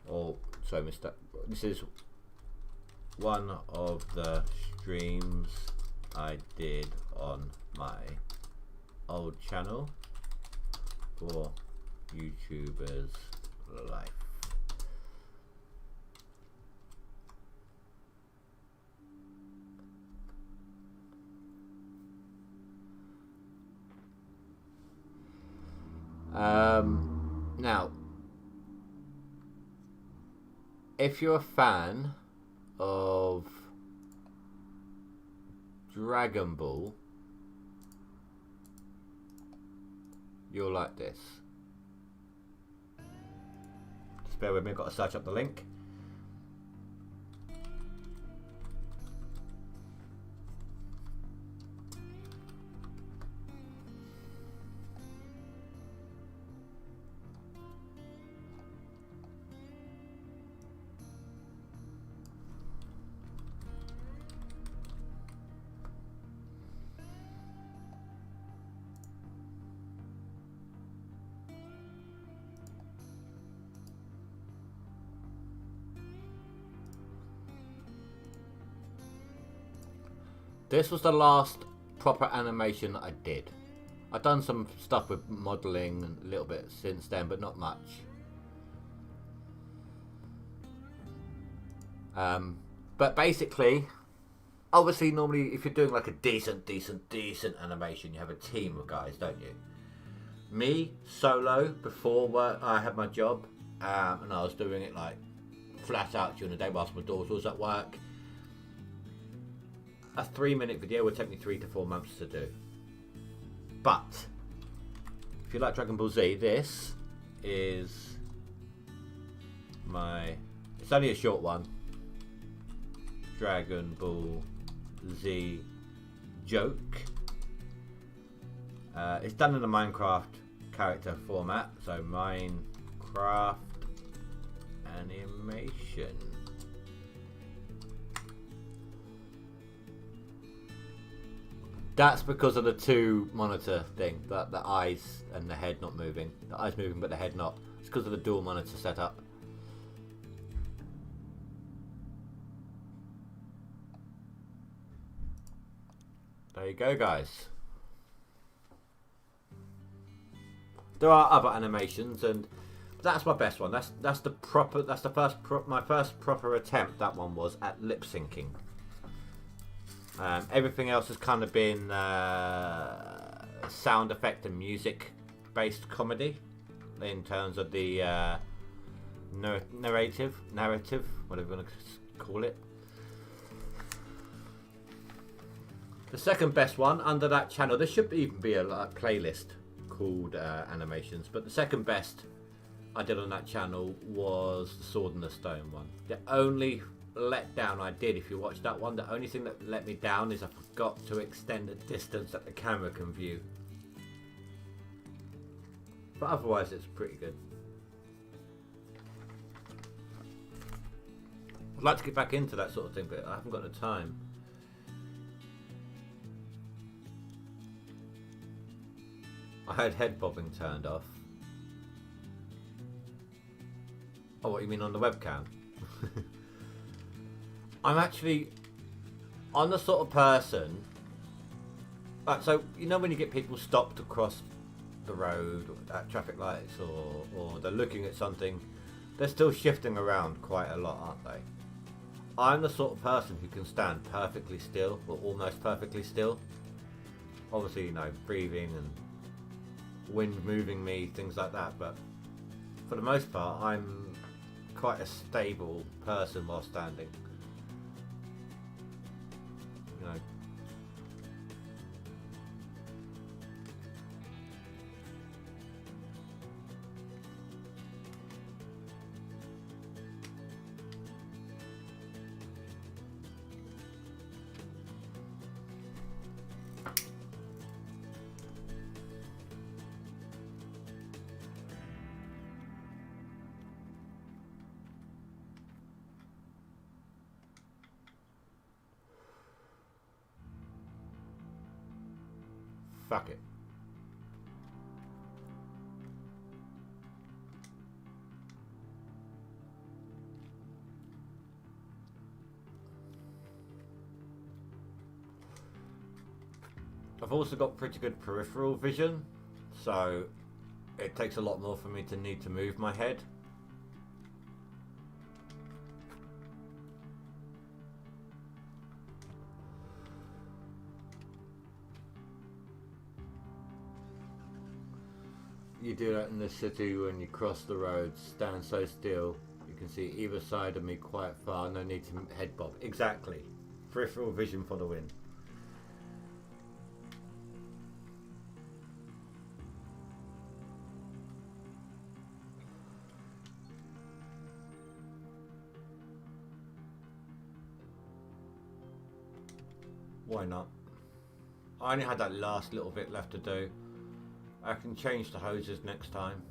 Oh, sorry, Mr. This is one of the streams I did on my old channel for YouTubers life. Now, if you're a fan of Dragon Ball, you'll like this. Just bear with me, I've got to search up the link. This was the last proper animation that I did. I've done some stuff with modelling and a little bit since then, but not much. But basically, obviously normally if you're doing like a decent animation, you have a team of guys, don't you? Me, solo, before work, I had my job, and I was doing it like flat out during the day whilst my daughter was at work. A 3-minute video would take me 3 to 4 months to do. But if you like Dragon Ball Z, this is my, it's only a short one, Dragon Ball Z joke. It's done in a Minecraft character format, so Minecraft animation. That's because of the 2 monitor thing, the eyes and the head not moving. The eyes moving but the head not. It's because of the dual monitor setup. There you go, guys. There are other animations, and that's my best one. That's my first proper attempt. That one was at lip syncing. Everything else has kind of been sound effect and music based comedy in terms of the narrative, whatever you want to call it. The second best one under that channel, there should even be a playlist called animations, but the second best I did on that channel was the Sword and the Stone one. The only letdown I did, if you watch that one, the only thing that let me down is I forgot to extend the distance that the camera can view. But otherwise it's pretty good. I'd like to get back into that sort of thing, but I haven't got the time. I had head bobbing turned off. Oh, what you mean on the webcam? I'm the sort of person, so you know when you get people stopped across the road at traffic lights, or they're looking at something, they're still shifting around quite a lot, aren't they? I'm the sort of person who can stand perfectly still, or almost perfectly still. Obviously, you know, breathing and wind moving me, things like that, but for the most part I'm quite a stable person while standing. You know. Fuck it. I've also got pretty good peripheral vision, so it takes a lot more for me to need to move my head. You do that in the city when you cross the road, stand so still, you can see either side of me quite far, no need to head bob. Exactly. Peripheral vision for the win. Why not? I only had that last little bit left to do. I can change the hoses next time.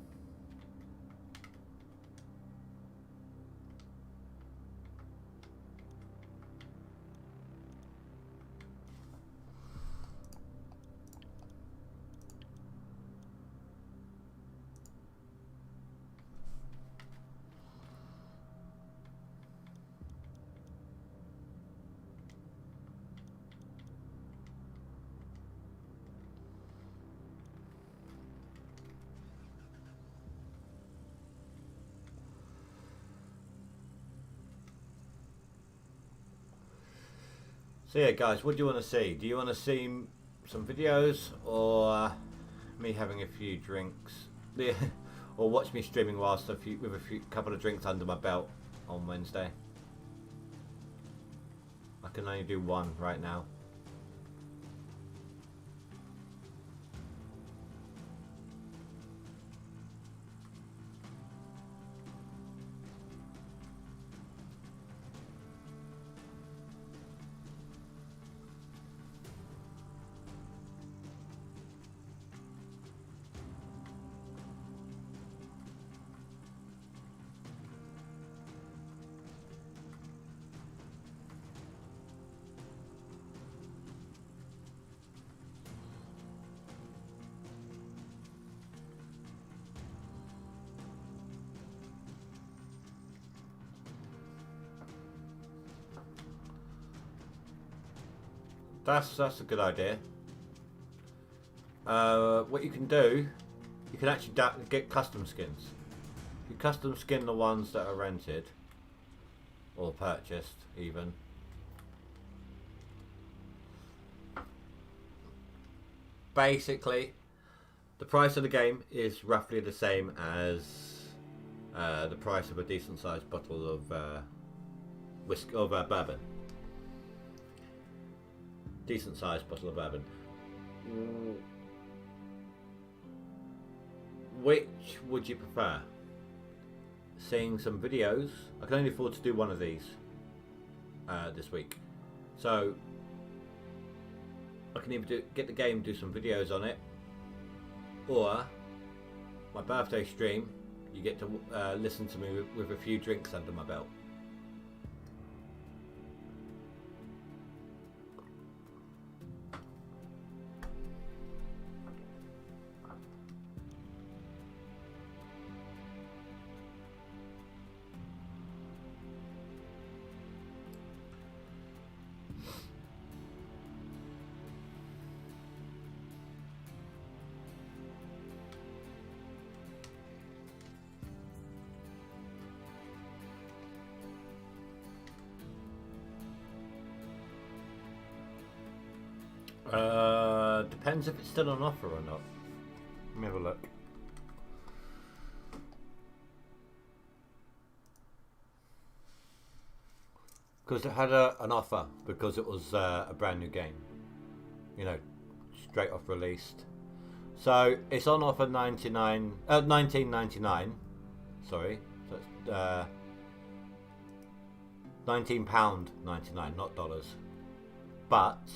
So yeah guys, what do you want to see? Do you want to see some videos or me having a few drinks? Or watch me streaming whilst with a couple of drinks under my belt on Wednesday? I can only do one right now. That's a good idea. What you can do, you can actually get custom skins. You custom skin the ones that are rented or purchased even. Basically, the price of the game is roughly the same as the price of a decent sized bottle of bourbon. Decent sized bottle of bourbon. Which would you prefer? Seeing some videos? I can only afford to do one of these this week, so I can either get the game, do some videos on it, or my birthday stream. You get to listen to me with a few drinks under my belt. Depends if it's still on offer or not. Let me have a look. Because it had an offer because it was a brand new game, you know, straight off released. So it's on offer $19.99. Sorry, so it's £19.99, not dollars. But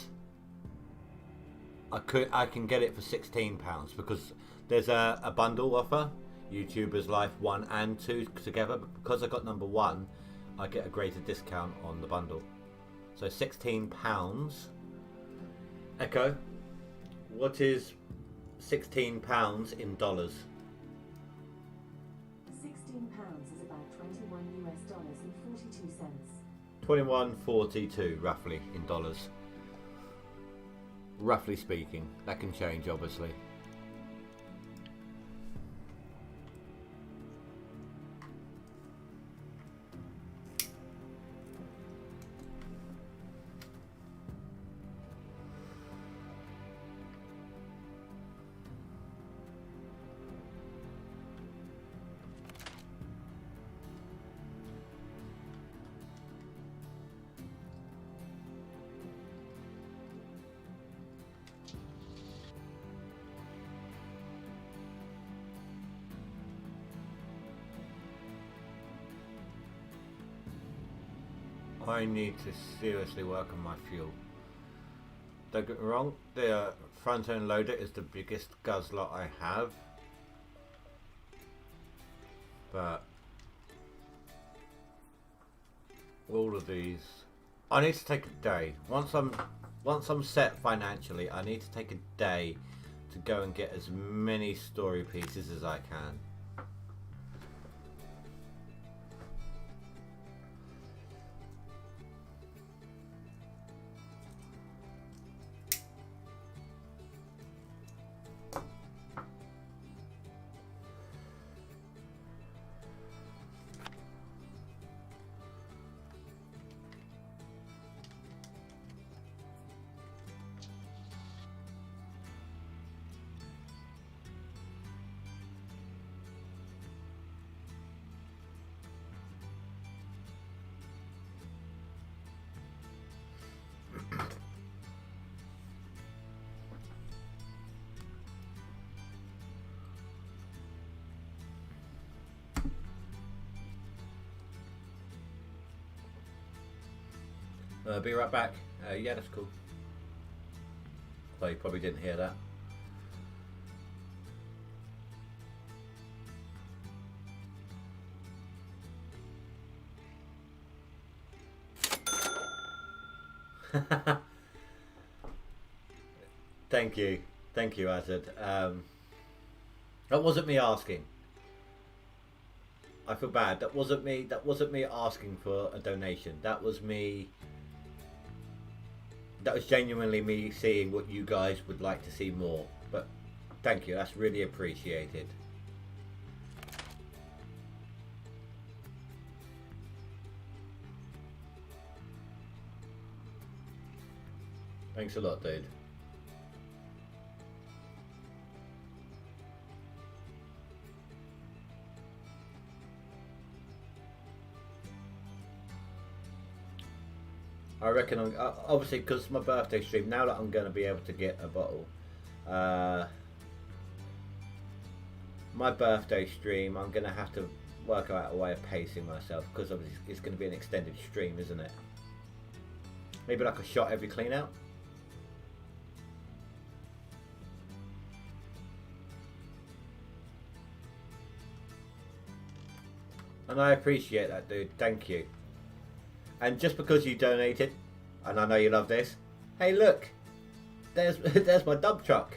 I can get it for £16 because there's a bundle offer, YouTubers Life 1 and 2 together. But because I got number 1, I get a greater discount on the bundle. So £16. Echo, what is £16 in dollars? £16 is about $21 and 42 cents. 21.42 roughly in dollars. roughly speaking. That can change, obviously. I need to seriously work on my fuel. Don't get me wrong, the front end loader is the biggest guzzler I have, but all of these, I need to take a day. Once I'm set financially, I need to take a day to go and get as many story pieces as I can. Be right back. Yeah, that's cool. Well, you probably didn't hear that. Thank you, Azad. That wasn't me asking. I feel bad. That wasn't me. That wasn't me asking for a donation. That was me. That was genuinely me seeing what you guys would like to see more. But thank you. That's really appreciated. Thanks a lot, dude. I reckon I'm obviously because it's my birthday stream. Now that I'm going to be able to get a bottle, my birthday stream, I'm going to have to work out a way of pacing myself because obviously it's going to be an extended stream, isn't it? Maybe like a shot every clean out. And I appreciate that, dude. Thank you. And just because you donated, and I know you love this, hey look, there's my dump truck.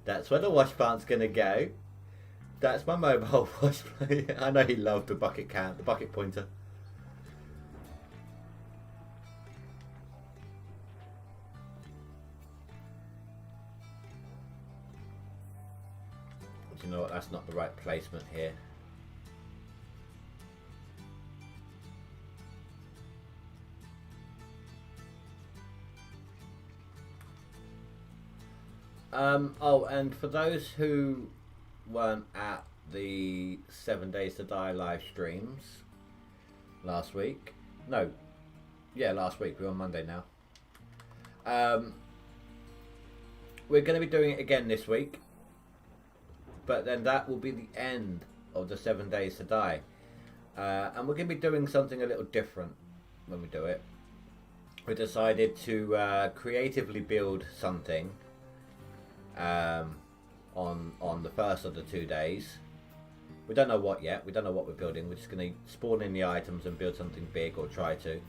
That's where the wash plant's gonna go. That's my mobile wash plant. I know he loved the bucket can, the bucket pointer. Do you know what? That's not the right placement here. Oh, and for those who weren't at the 7 Days to Die live streams last week, no, yeah, last week, we're on Monday now. We're going to be doing it again this week, but then that will be the end of the 7 Days to Die. And we're going to be doing something a little different when we do it. We decided to creatively build something on the first of the 2 days. We don't know what yet. We don't know what we're building. We're just going to spawn in the items and build something big, or try to.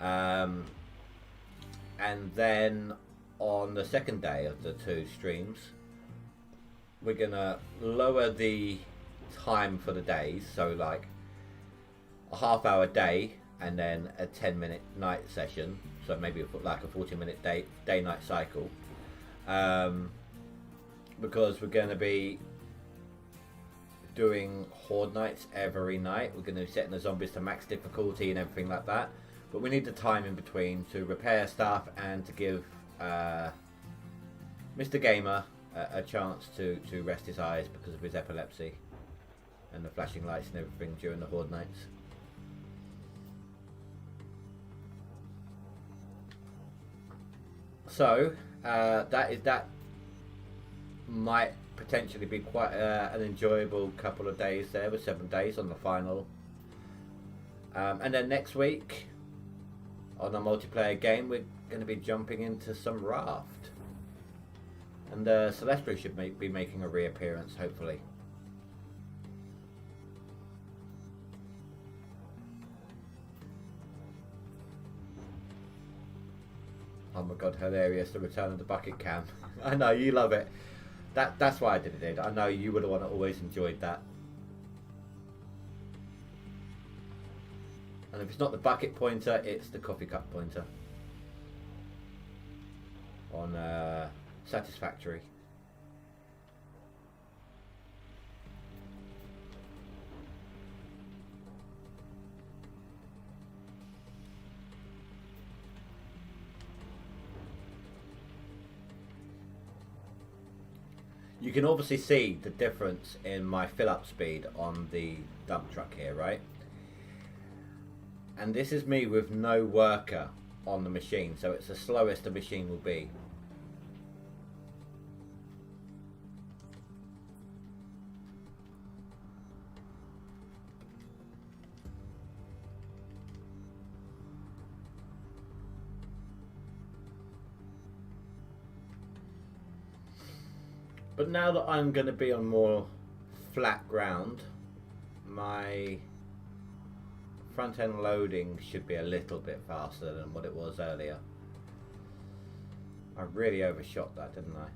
And then on the second day of the 2 streams, we're going to lower the time for the days. So like a half-hour day and then a 10-minute night session. so maybe like a 40-minute day-night cycle, because we're going to be doing horde nights every night. We're going to be setting the zombies to max difficulty and everything like that, but we need the time in between to repair stuff and to give Mr. Gamer a chance to rest his eyes because of his epilepsy and the flashing lights and everything during the horde nights. So that might potentially be quite an enjoyable couple of days there, with 7 days on the final. And then next week on a multiplayer game, we're going to be jumping into some raft, and Celestro should be making a reappearance, hopefully. Oh my god, hilarious, the return of the bucket cam. I know, you love it. That's why I did it. I know you would have always enjoyed that. And if it's not the bucket pointer, it's the coffee cup pointer. On Satisfactory. You can obviously see the difference in my fill-up speed on the dump truck here, right? And this is me with no worker on the machine, so it's the slowest the machine will be. But now that I'm going to be on more flat ground, my front end loading should be a little bit faster than what it was earlier. I really overshot that, didn't I?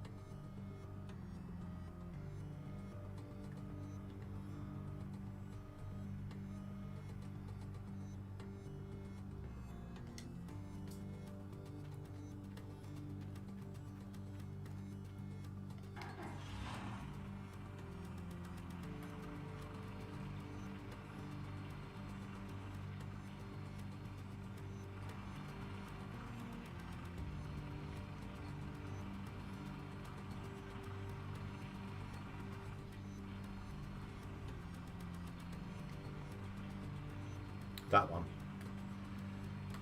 That one.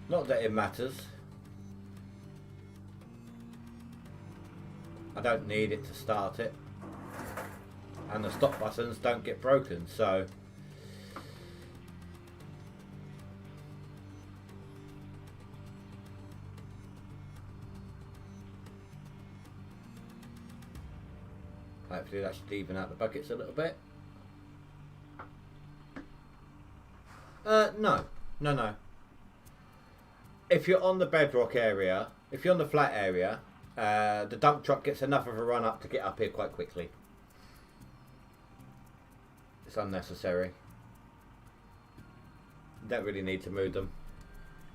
Not that it matters. I don't need it to start it. And the stop buttons don't get broken, so hopefully that should even out the buckets a little bit. No. If you're on the bedrock area, if you're on the flat area, the dump truck gets enough of a run up to get up here quite quickly. It's unnecessary. You don't really need to move them.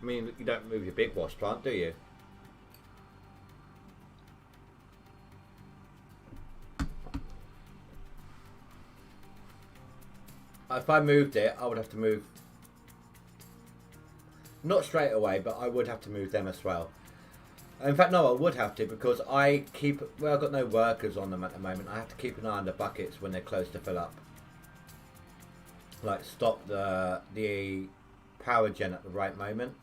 I mean, you don't move your big wash plant, do you? If I moved it, I would have to move, not straight away, but I would have to move them as well. In fact, no, I would have to, because I've got no workers on them at the moment. I have to keep an eye on the buckets when they're close to fill up. Like stop the power gen at the right moment.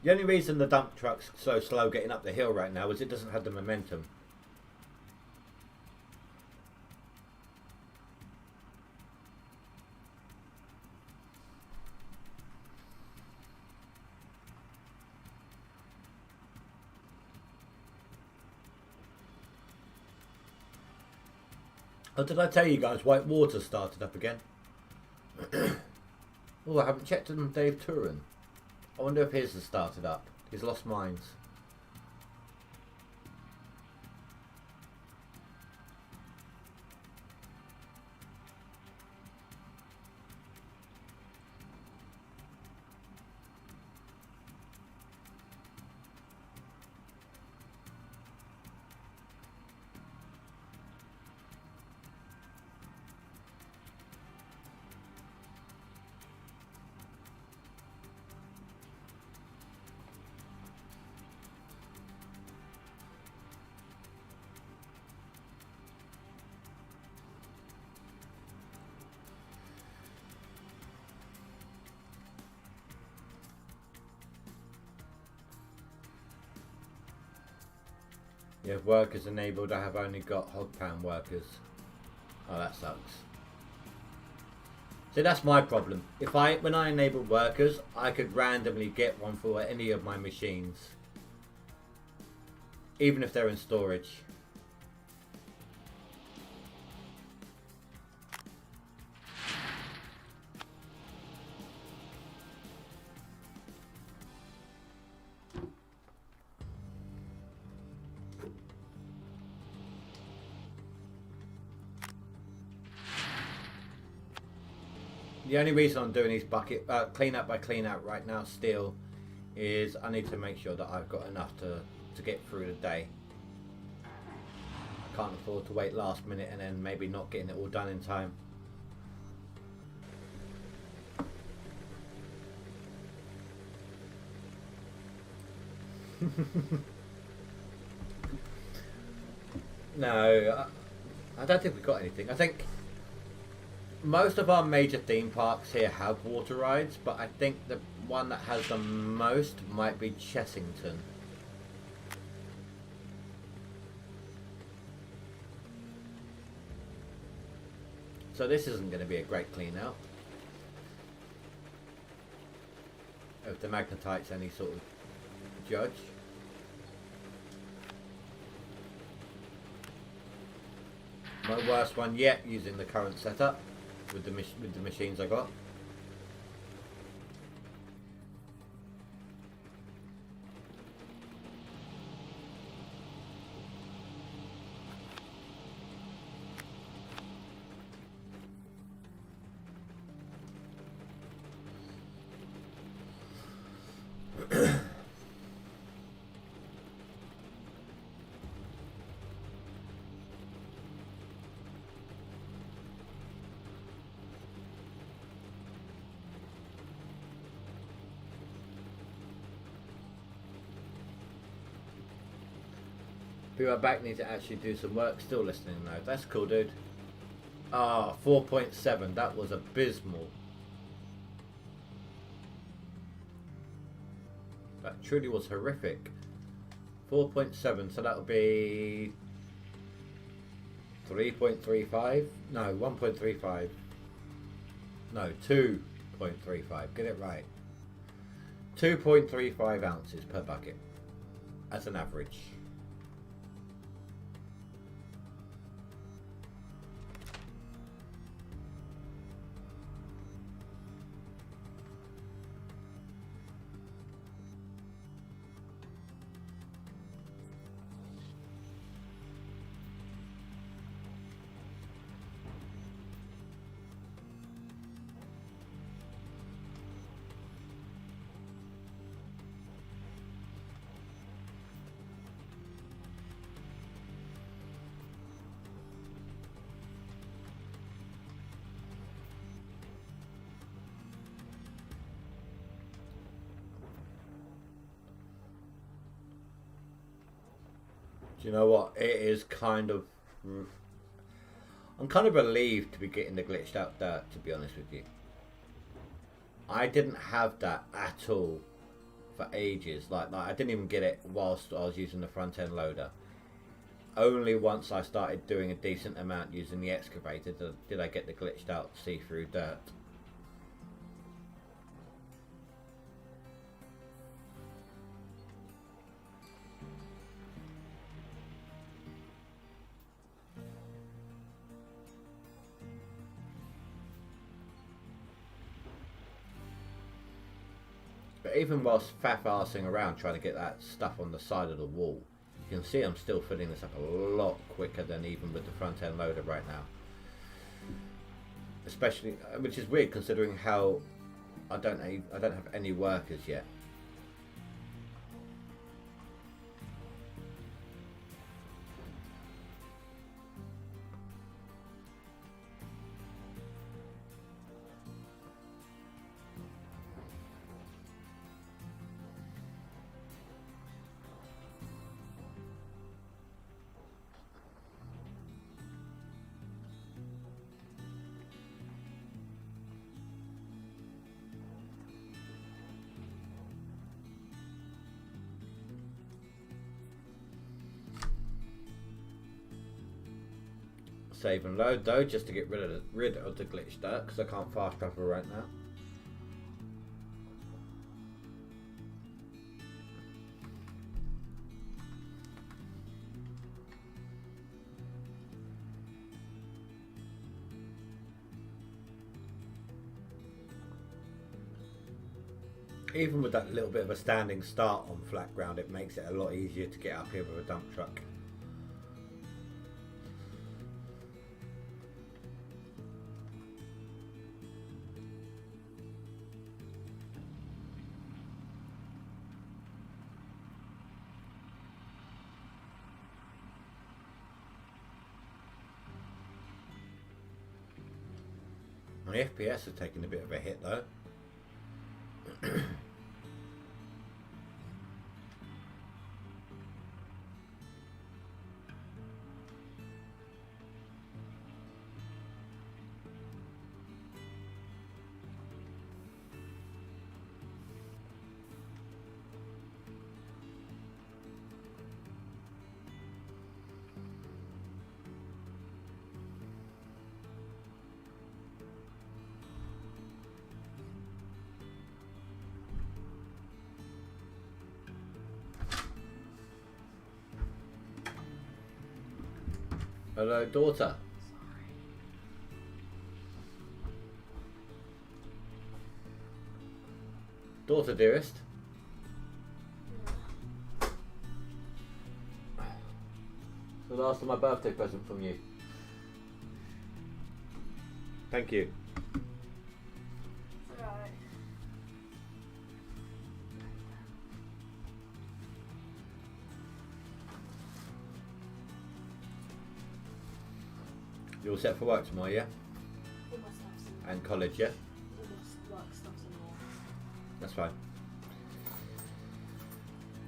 The only reason the dump truck's so slow getting up the hill right now is it doesn't have the momentum. Oh, did I tell you guys white water started up again? Oh, I haven't checked on Dave Turin. I wonder if his has started up. He's lost mines. Yeah, workers enabled. I have only got hog pound workers. Oh, that sucks. So that's my problem. When I enable workers, I could randomly get one for any of my machines, even if they're in storage. The only reason I'm doing these bucket clean up by clean out right now still is I need to make sure that I've got enough to get through the day. I can't afford to wait last minute and then maybe not getting it all done in time. No, I don't think we've got anything. I think most of our major theme parks here have water rides, but I think the one that has the most might be Chessington. So this isn't going to be a great clean out. If the magnetite's any sort of judge. My worst one yet using the current setup with the machines I got. People back need to actually do some work. Still listening though. That's cool, dude. Ah, 4.7. That was abysmal. That truly was horrific. 4.7. So that would be 3.35. No, 1.35. No, 2.35. Get it right. 2.35 ounces per bucket. That's an average. Do you know what? It is kind of... I'm kind of relieved to be getting the glitched out dirt, to be honest with you. I didn't have that at all for ages. Like I didn't even get it whilst I was using the front end loader. Only once I started doing a decent amount using the excavator did I get the glitched out see-through dirt. even whilst faff-arsing around trying to get that stuff on the side of the wall, you can see I'm still filling this up a lot quicker than even with the front end loader right now. Especially, which is weird considering how I don't have any workers yet. Save and load though, just to get rid of the glitched dirt, because I can't fast travel right now. Even with that little bit of a standing start on flat ground, it makes it a lot easier to get up here with a dump truck. My FPS has taken a bit of a hit though. Hello, daughter. Daughter, dearest. The last of my birthday present from you. Thank you. It's alright. You're all set for work tomorrow, yeah? All my stuff's in And college, yeah? all my work stuff's in there. That's fine.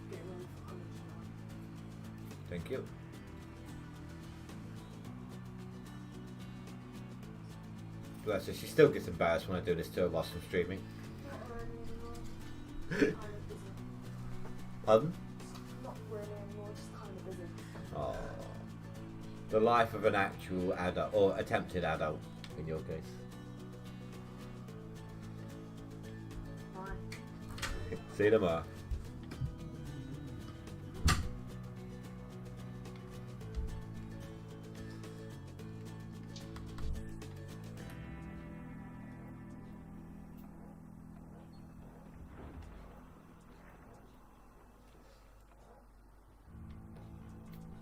Getting ready for college now. Thank you. Bless her. She still gets embarrassed when I do this too whilst I'm streaming. Not really anymore. Kind of busy. Pardon? Not really anymore, just kind of busy. Oh. The life of an actual adult, or attempted adult, in your case. Fine. See you tomorrow.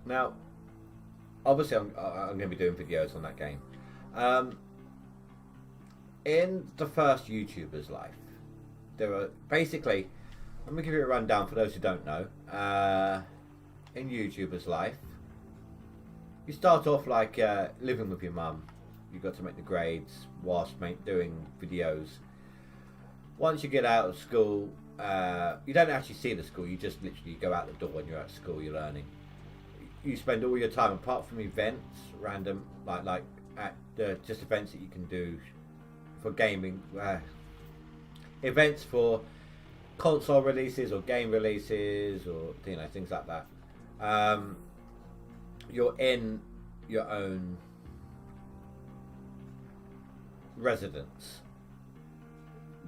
Now, obviously I'm going to be doing videos on that game. In the first YouTuber's life, there were basically, let me give you a rundown for those who don't know. In YouTuber's life, you start off like living with your mum. You've got to make the grades whilst doing videos. Once you get out of school, you don't actually see the school, you just literally go out the door when you're at school, you're learning. You spend all your time, apart from events, random, like at just events that you can do for gaming, events for console releases or game releases, or things like that. You're in your own residence.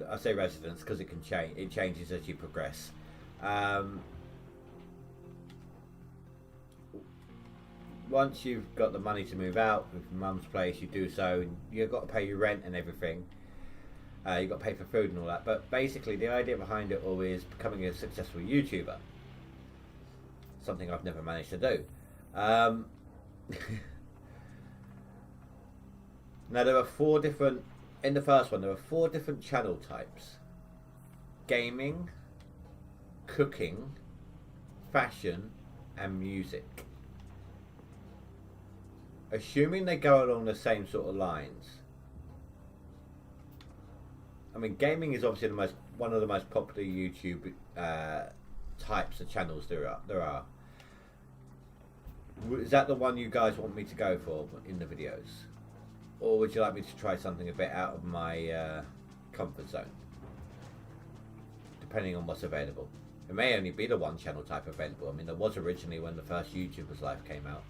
I say residence because it can change. It changes as you progress. Once you've got the money to move out with mum's place, you do so. You've got to pay your rent and everything. You got to pay for food and all that. But basically, the idea behind it all is becoming a successful YouTuber. Something I've never managed to do. Now there are 4 different. In the first one, there are 4 different channel types: gaming, cooking, fashion, and music. Assuming they go along the same sort of lines. I mean, gaming is obviously one of the most popular YouTube types of channels there are. Is that the one you guys want me to go for in the videos? Or would you like me to try something a bit out of my comfort zone? Depending on what's available. It may only be the one channel type available. I mean, there was originally when the first YouTuber's Life came out.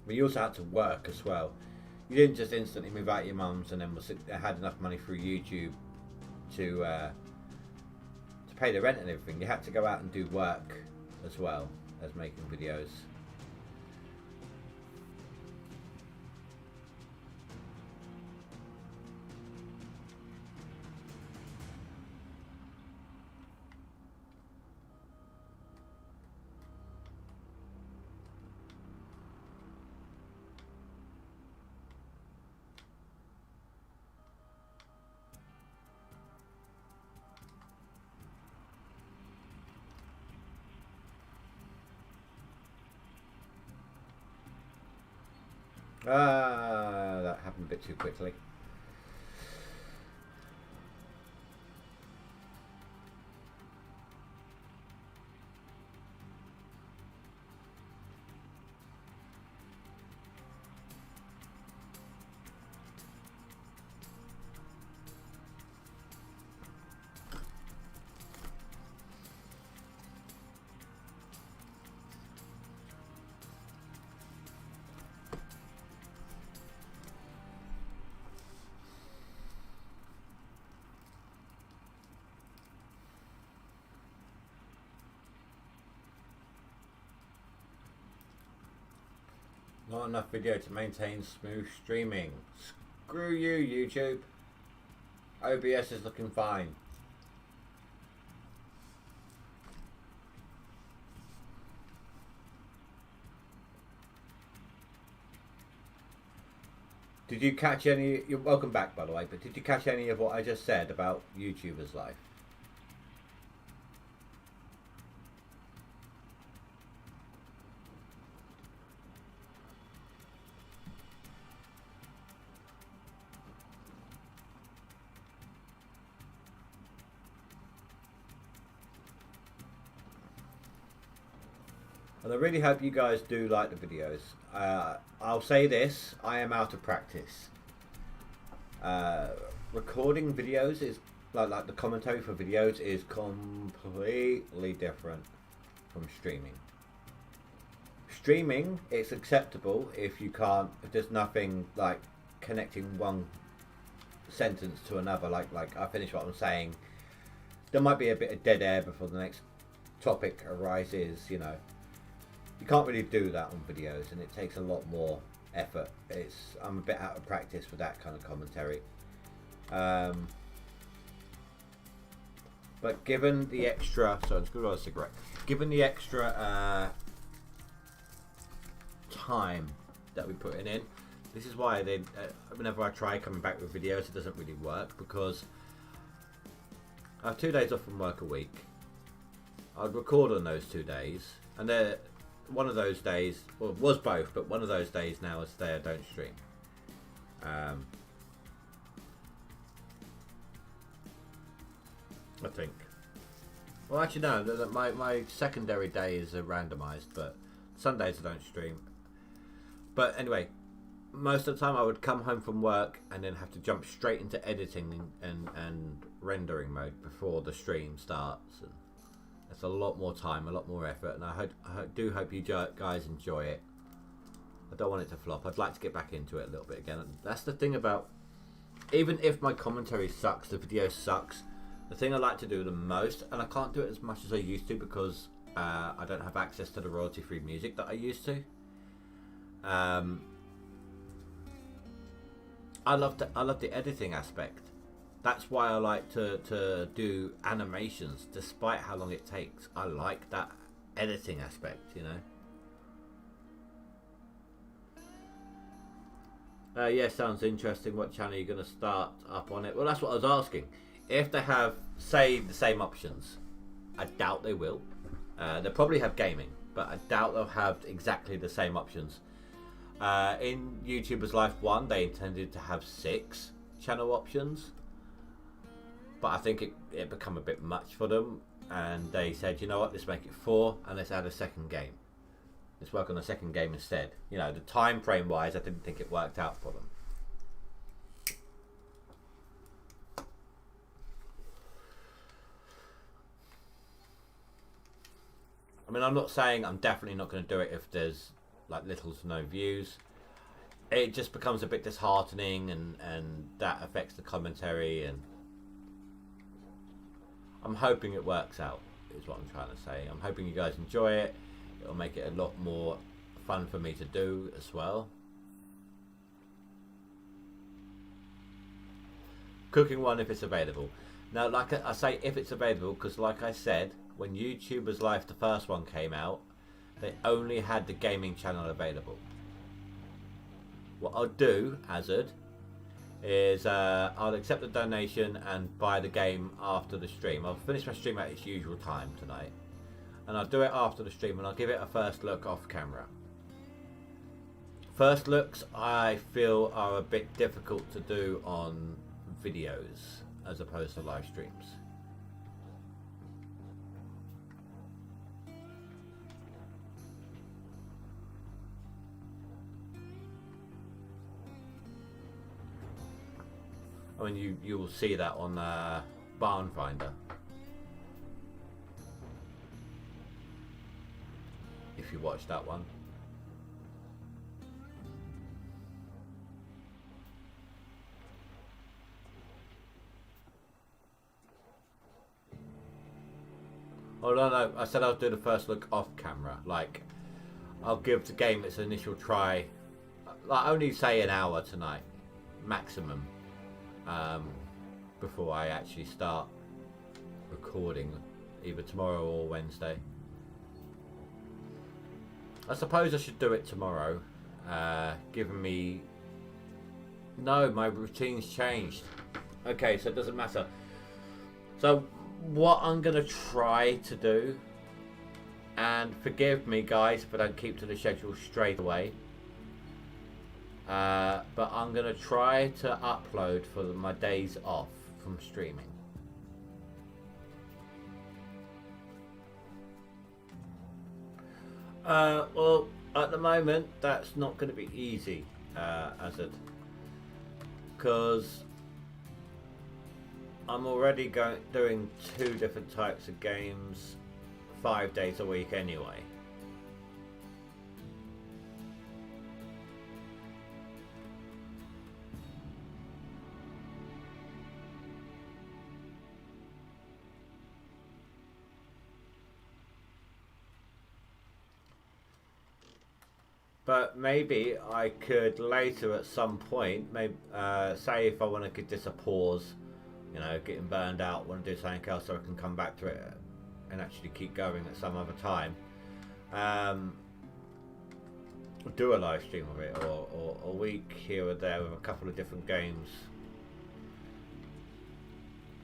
But you also had to work as well. You didn't just instantly move out your mum's and then had enough money through YouTube to pay the rent and everything. You had to go out and do work as well as making videos. That happened a bit too quickly. Not enough video to maintain smooth streaming. Screw you, YouTube. OBS is looking fine. Did you catch any? You're welcome back, by the way. But did you catch any of what I just said about YouTubers' life? And I really hope you guys do like the videos. I'll say this, I am out of practice. Recording videos is, like the commentary for videos is completely different from streaming. Streaming, it's acceptable if you can't, if there's nothing like connecting one sentence to another, like I finish what I'm saying. There might be a bit of dead air before the next topic arises, you know. You can't really do that on videos, and it takes a lot more effort. I'm a bit out of practice with that kind of commentary. But given the extra, sorry, I'm just going to roll a cigarette. Given the extra time that we put in, this is why whenever I try coming back with videos, it doesn't really work, because I have 2 days off from work a week. I'd record on those 2 days, and one of those days, well, it was both, but one of those days now is the day I don't stream. I think. Well, actually, no. My secondary day is randomised, but Sundays I don't stream. But anyway, most of the time I would come home from work and then have to jump straight into editing and rendering mode before the stream starts. And it's a lot more time, a lot more effort, and I do hope you guys enjoy it. I don't want it to flop. I'd like to get back into it a little bit again. And that's the thing about, even if my commentary sucks, the video sucks, the thing I like to do the most, and I can't do it as much as I used to because I don't have access to the royalty-free music that I used to. I love the editing aspect. That's why I like to do animations, despite how long it takes. I like that editing aspect, you know. Yeah, sounds interesting. What channel are you going to start up on it? Well, that's what I was asking. If they have, say, the same options, I doubt they will. They'll probably have gaming, but I doubt they'll have exactly the same options. In YouTubers Life 1, they intended to have 6 channel options, but I think it become a bit much for them, and they said, you know what, let's make it 4 and let's add a second game. Let's work on a second game instead. You know, the time frame wise, I didn't think it worked out for them. I mean, I'm not saying I'm definitely not going to do it if there's like little to no views. It just becomes a bit disheartening, and that affects the commentary, and I'm hoping it works out, is what I'm trying to say. I'm hoping you guys enjoy it. It'll make it a lot more fun for me to do as well. Cooking one if it's available. Now, like I say, if it's available, because like I said, when YouTubers Life, the first one, came out, they only had the gaming channel available. What I'll do, Azad, is I'll accept the donation and buy the game after the stream. I'll finish my stream at its usual time tonight, and I'll do it after the stream, and I'll give it a first look off camera. First looks, I feel, are a bit difficult to do on videos as opposed to live streams. I mean, you will see that on Barn Finder if you watch that one. Oh no, I said I'll do the first look off camera. Like, I'll give the game its initial try. Like, only say an hour tonight, maximum. Before I actually start recording, either tomorrow or Wednesday. I suppose I should do it tomorrow, given me... No, my routine's changed. Okay, so it doesn't matter. So what I'm going to try to do, and forgive me guys if I don't keep to the schedule straight away, but I'm going to try to upload for my days off from streaming. Well, at the moment, that's not going to be easy, because I'm already doing 2 different types of games 5 days a week anyway. But maybe I could later at some point, maybe say if I want to give this a pause, you know, getting burned out, want to do something else so I can come back to it and actually keep going at some other time. Do a live stream of it, or a week here or there with a couple of different games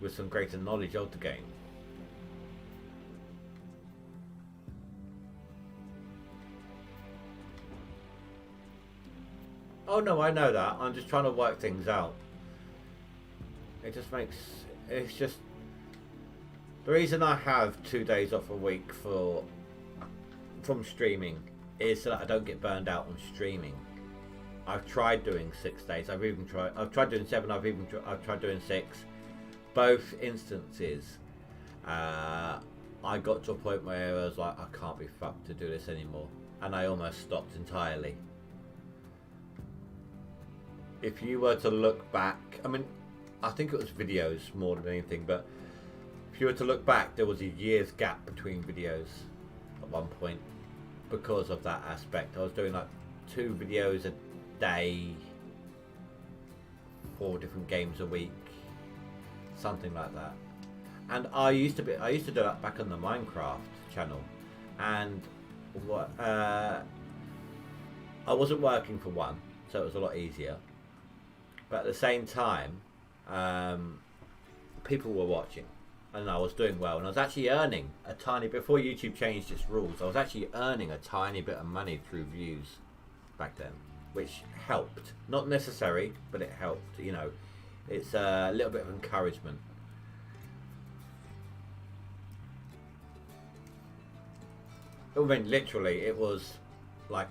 with some greater knowledge of the game. Oh no, I know that. I'm just trying to work things out. It just makes... It's just... The reason I have 2 days off a week from streaming is so that I don't get burned out on streaming. I've tried doing 6 days. I've tried doing 7. I've tried doing 6. Both instances, I got to a point where I was like, I can't be fucked to do this anymore, and I almost stopped entirely. If you were to look back, I mean, I think it was videos more than anything, but if you were to look back, there was a year's gap between videos at one point because of that aspect. I was doing like 2 videos a day, 4 different games a week, something like that. And I used to do that back on the Minecraft channel, and what I wasn't working for one, so it was a lot easier. But at the same time, people were watching, and I was doing well, and I was actually earning a tiny, before YouTube changed its rules, I was actually earning a tiny bit of money through views back then, which helped. Not necessary, but it helped, you know. It's a little bit of encouragement. I mean, literally, it was like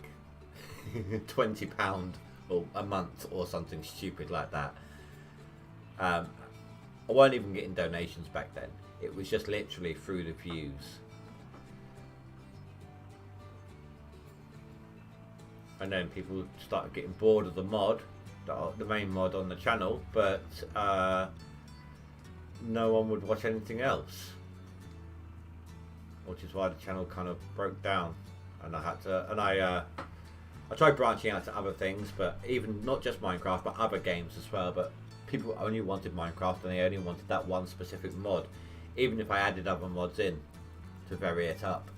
£20 or a month or something stupid like that. I wasn't even getting donations back then. It was just literally through the views. And then people started getting bored of the mod, the main mod on the channel, but no one would watch anything else, which is why the channel kind of broke down. And I had to, and I tried branching out to other things, but even not just Minecraft, but other games as well. But people only wanted Minecraft, and they only wanted that one specific mod, even if I added other mods in to vary it up.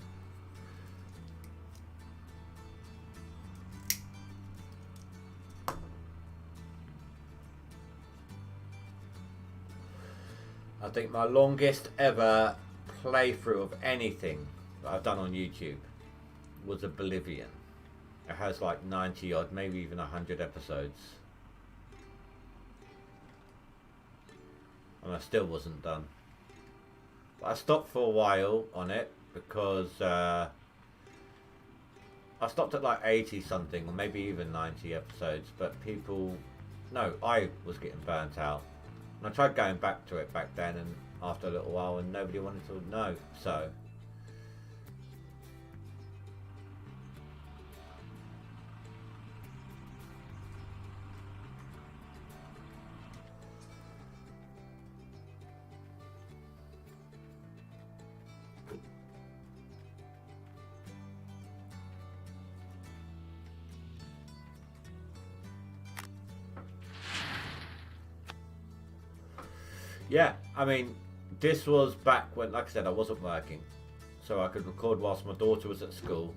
I think my longest ever playthrough of anything that I've done on YouTube was Oblivion. It has like 90 odd, maybe even 100 episodes. And I still wasn't done. But I stopped for a while on it because I stopped at like 80 something, or maybe even 90 episodes, but I was getting burnt out. And I tried going back to it back then, and after a little while, and nobody wanted to know, so. Yeah, I mean, this was back when, like I said, I wasn't working, so I could record whilst my daughter was at school,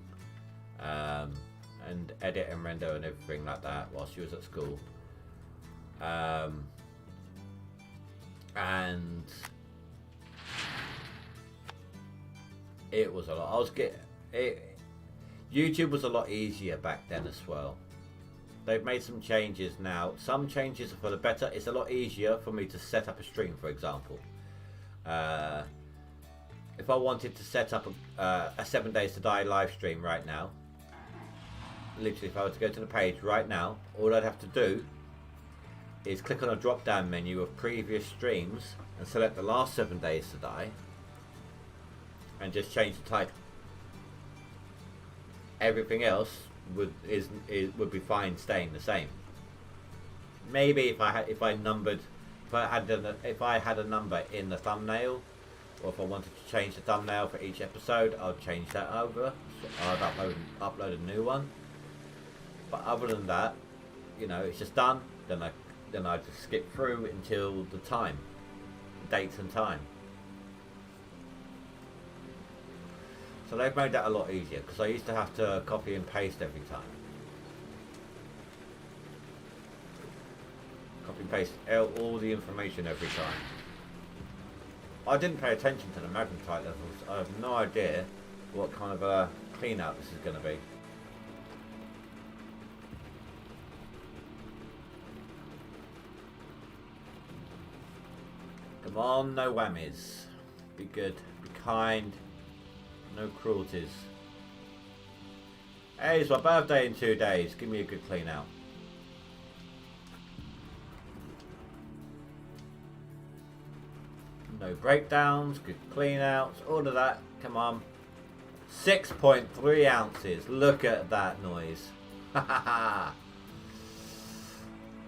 and edit and render and everything like that while she was at school. And it was a lot. YouTube was a lot easier back then as well. They've made some changes now. Some changes are for the better. It's a lot easier for me to set up a stream, for example. If I wanted to set up a 7 Days to Die live stream right now, literally if I were to go to the page right now, all I'd have to do is click on a drop down menu of previous streams and select the last 7 Days to Die and just change the title. Everything else would be fine staying the same. Maybe if I had a number in the thumbnail, or if I wanted to change the thumbnail for each episode, I'd change that over. So I'd upload a new one. But other than that, you know, it's just done. Then I just skip through until the time, date and time. So they've made that a lot easier, because I used to have to copy and paste every time. Copy and paste all the information every time. I didn't pay attention to the magnetite levels. I have no idea what kind of a clean out this is going to be. Come on, no whammies. Be good, be kind. No cruelties. Hey, it's my birthday in 2 days. Give me a good clean out. No breakdowns, good clean outs, all of that. Come on. 6.3 ounces. Look at that noise.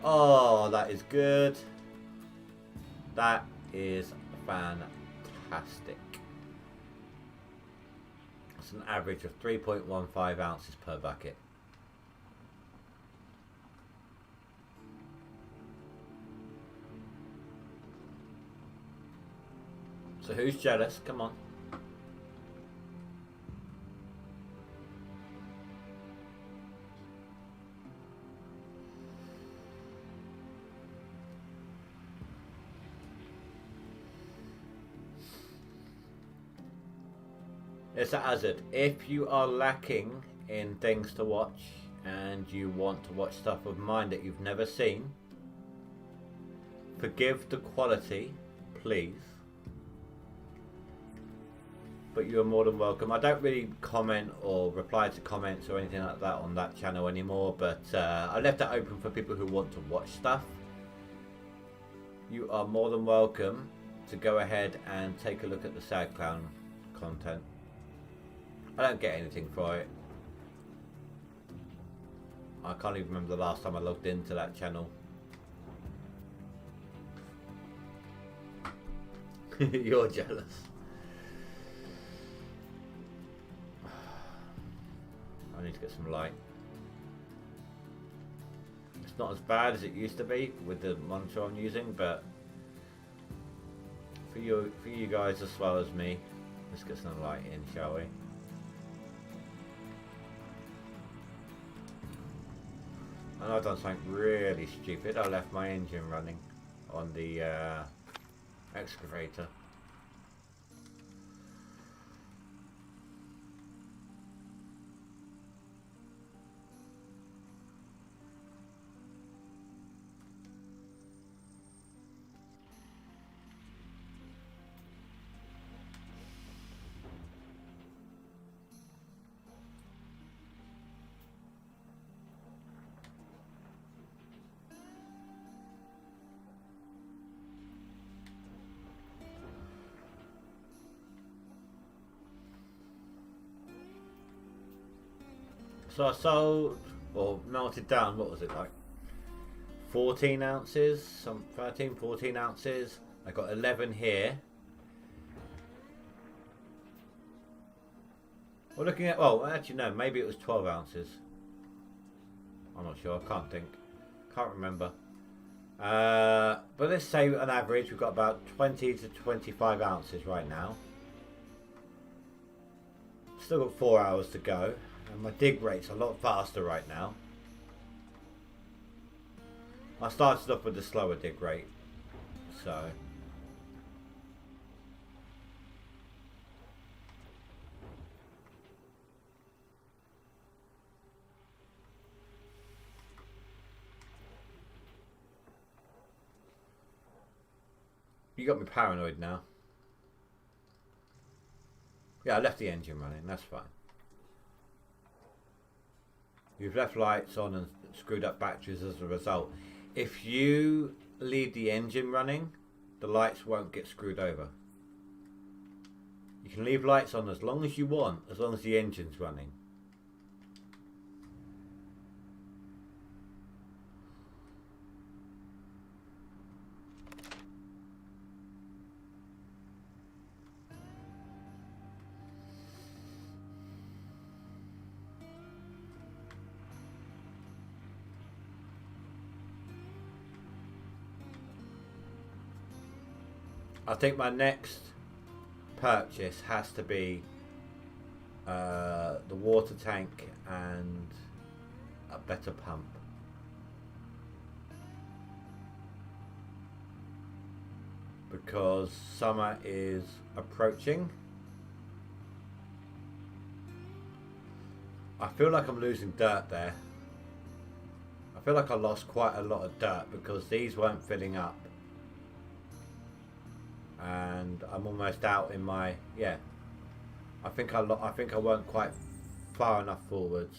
Oh, that is good. That is fantastic. It's an average of 3.15 ounces per bucket. So who's jealous? Come on. It's a hazard. If you are lacking in things to watch and you want to watch stuff of mine that you've never seen, forgive the quality, please. But you are more than welcome. I don't really comment or reply to comments or anything like that on that channel anymore, but I left that open for people who want to watch stuff. You are more than welcome to go ahead and take a look at the Sad Clown content. I don't get anything for it. I can't even remember the last time I logged into that channel. You're jealous. I need to get some light. It's not as bad as it used to be with the monitor I'm using, but for you guys as well as me, let's get some light in, shall we? And I've done something really stupid. I left my engine running on the excavator. So I sold, or melted down, what was it like? 14 ounces, some 13, 14 ounces. I got 11 here. We're looking at, well, actually no, maybe it was 12 ounces. I'm not sure, I can't think. Can't remember. But let's say on average we've got about 20 to 25 ounces right now. Still got 4 hours to go. And my dig rate's a lot faster right now. I started off with the slower dig rate, so you got me paranoid now. Yeah, I left the engine running, that's fine. You've left lights on and screwed up batteries as a result. If you leave the engine running, the lights won't get screwed over. You can leave lights on as long as you want, as long as the engine's running. I think my next purchase has to be the water tank and a better pump. Because summer is approaching. I feel like I'm losing dirt there. I feel like I lost quite a lot of dirt because these weren't filling up. And I'm almost out in my, yeah, I think I weren't quite far enough forwards.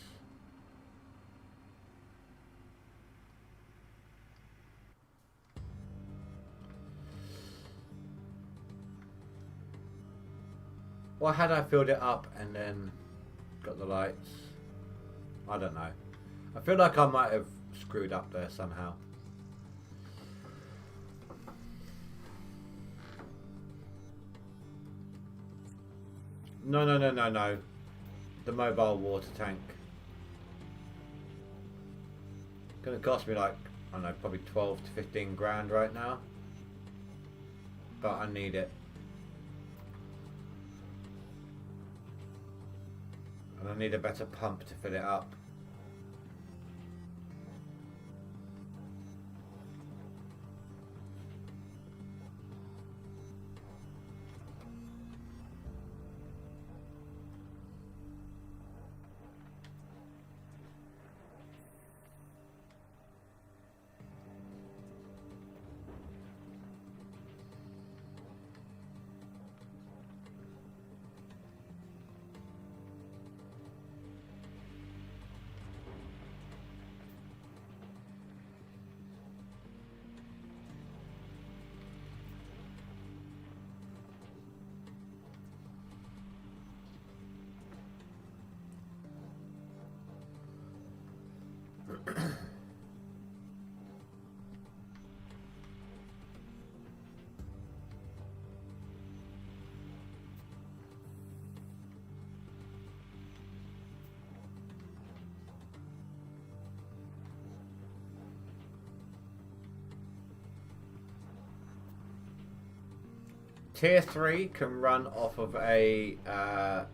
Or had I filled it up and then got the lights? I don't know. I feel like I might have screwed up there somehow. No, no, no, no, no. The mobile water tank. Gonna cost me like, I don't know, probably 12 to 15 grand right now. But I need it. And I need a better pump to fill it up. Tier 3 can run off of a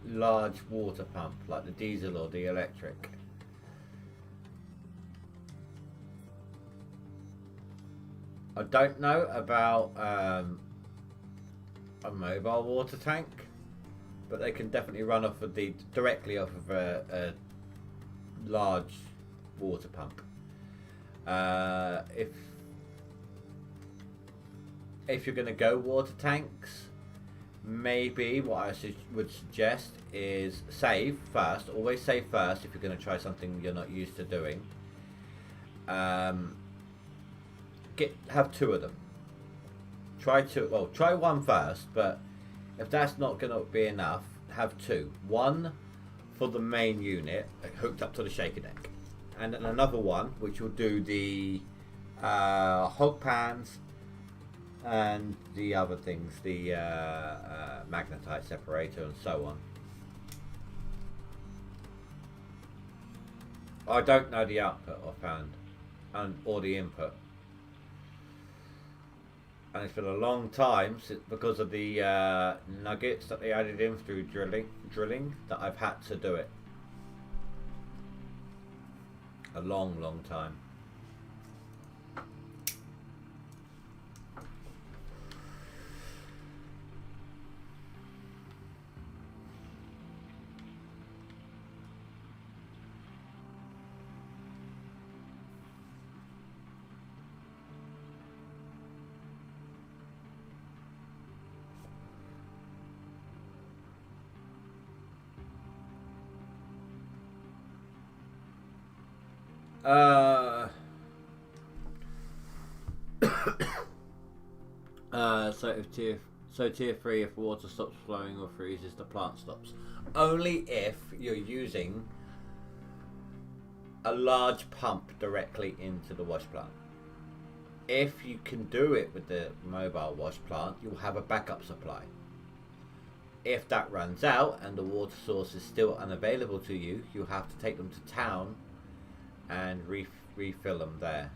large water pump, like the diesel or the electric. I don't know about a mobile water tank, but they can definitely run off of directly off of a large water pump. If you're going to go water tanks, maybe what I would suggest is save first. Always save first if you're going to try something you're not used to doing. Have two of them. Try one first, but if that's not going to be enough, have two. One for the main unit hooked up to the shaker deck, and then another one which will do the hog pans and the other things, the magnetite separator and so on. I don't know the output offhand, or the input, and it's been a long time because of the nuggets that they added in through drilling that I've had to do it. A long time. So tier 3, if water stops flowing or freezes, the plant stops. Only if you're using a large pump directly into the wash plant. If you can do it with the mobile wash plant, you'll have a backup supply. If that runs out and the water source is still unavailable to you, you'll have to take them to town and refill them there.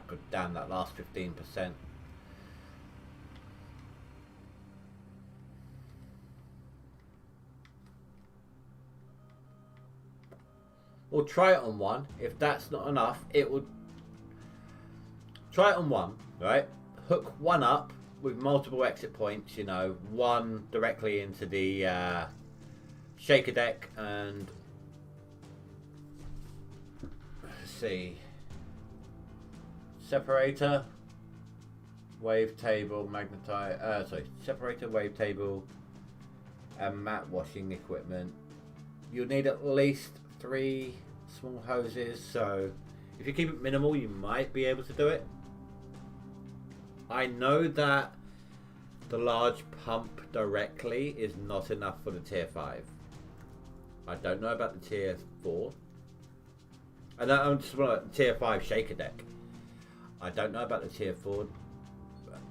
God damn, that last 15%. Or try it on one. If that's not enough, it will. Try it on one, right? Hook one up with multiple exit points, you know, one directly into the shaker deck and see. Separator, wavetable, magnetizer. Sorry, separator, wavetable, and matte washing equipment. You'll need at least 3 small hoses. So if you keep it minimal, you might be able to do it. I know that the large pump directly is not enough for the tier 5. I don't know about the tier 4. And I'm just about the tier 5 shaker deck. I don't know about the tier 4,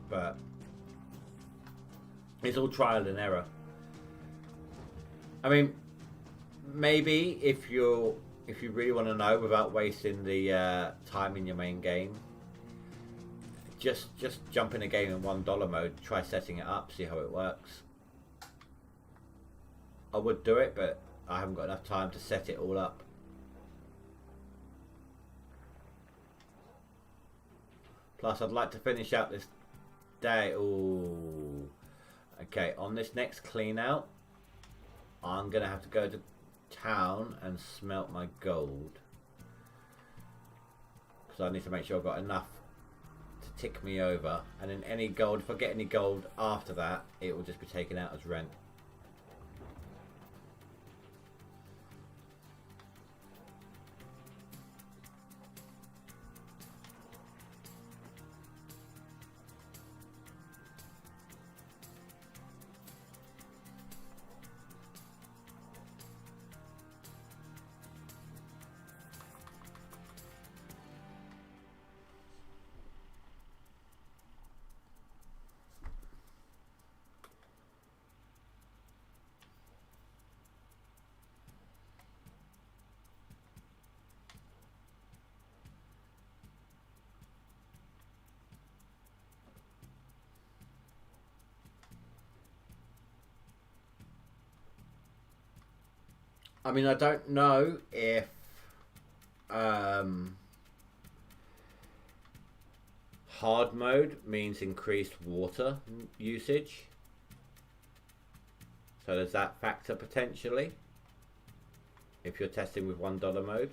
but it's all trial and error. I mean, maybe if you really want to know without wasting the time in your main game, just jump in a game in $1 mode, try setting it up, see how it works. I would do it, but I haven't got enough time to set it all up. Plus, I'd like to finish out this day. Ooh. Okay, on this next clean out, I'm going to have to go to town and smelt my gold. Because I need to make sure I've got enough to tick me over. And then any gold, if I get any gold after that, it will just be taken out as rent. I mean, I don't know if hard mode means increased water usage. So does that factor potentially if you're testing with $1 mode?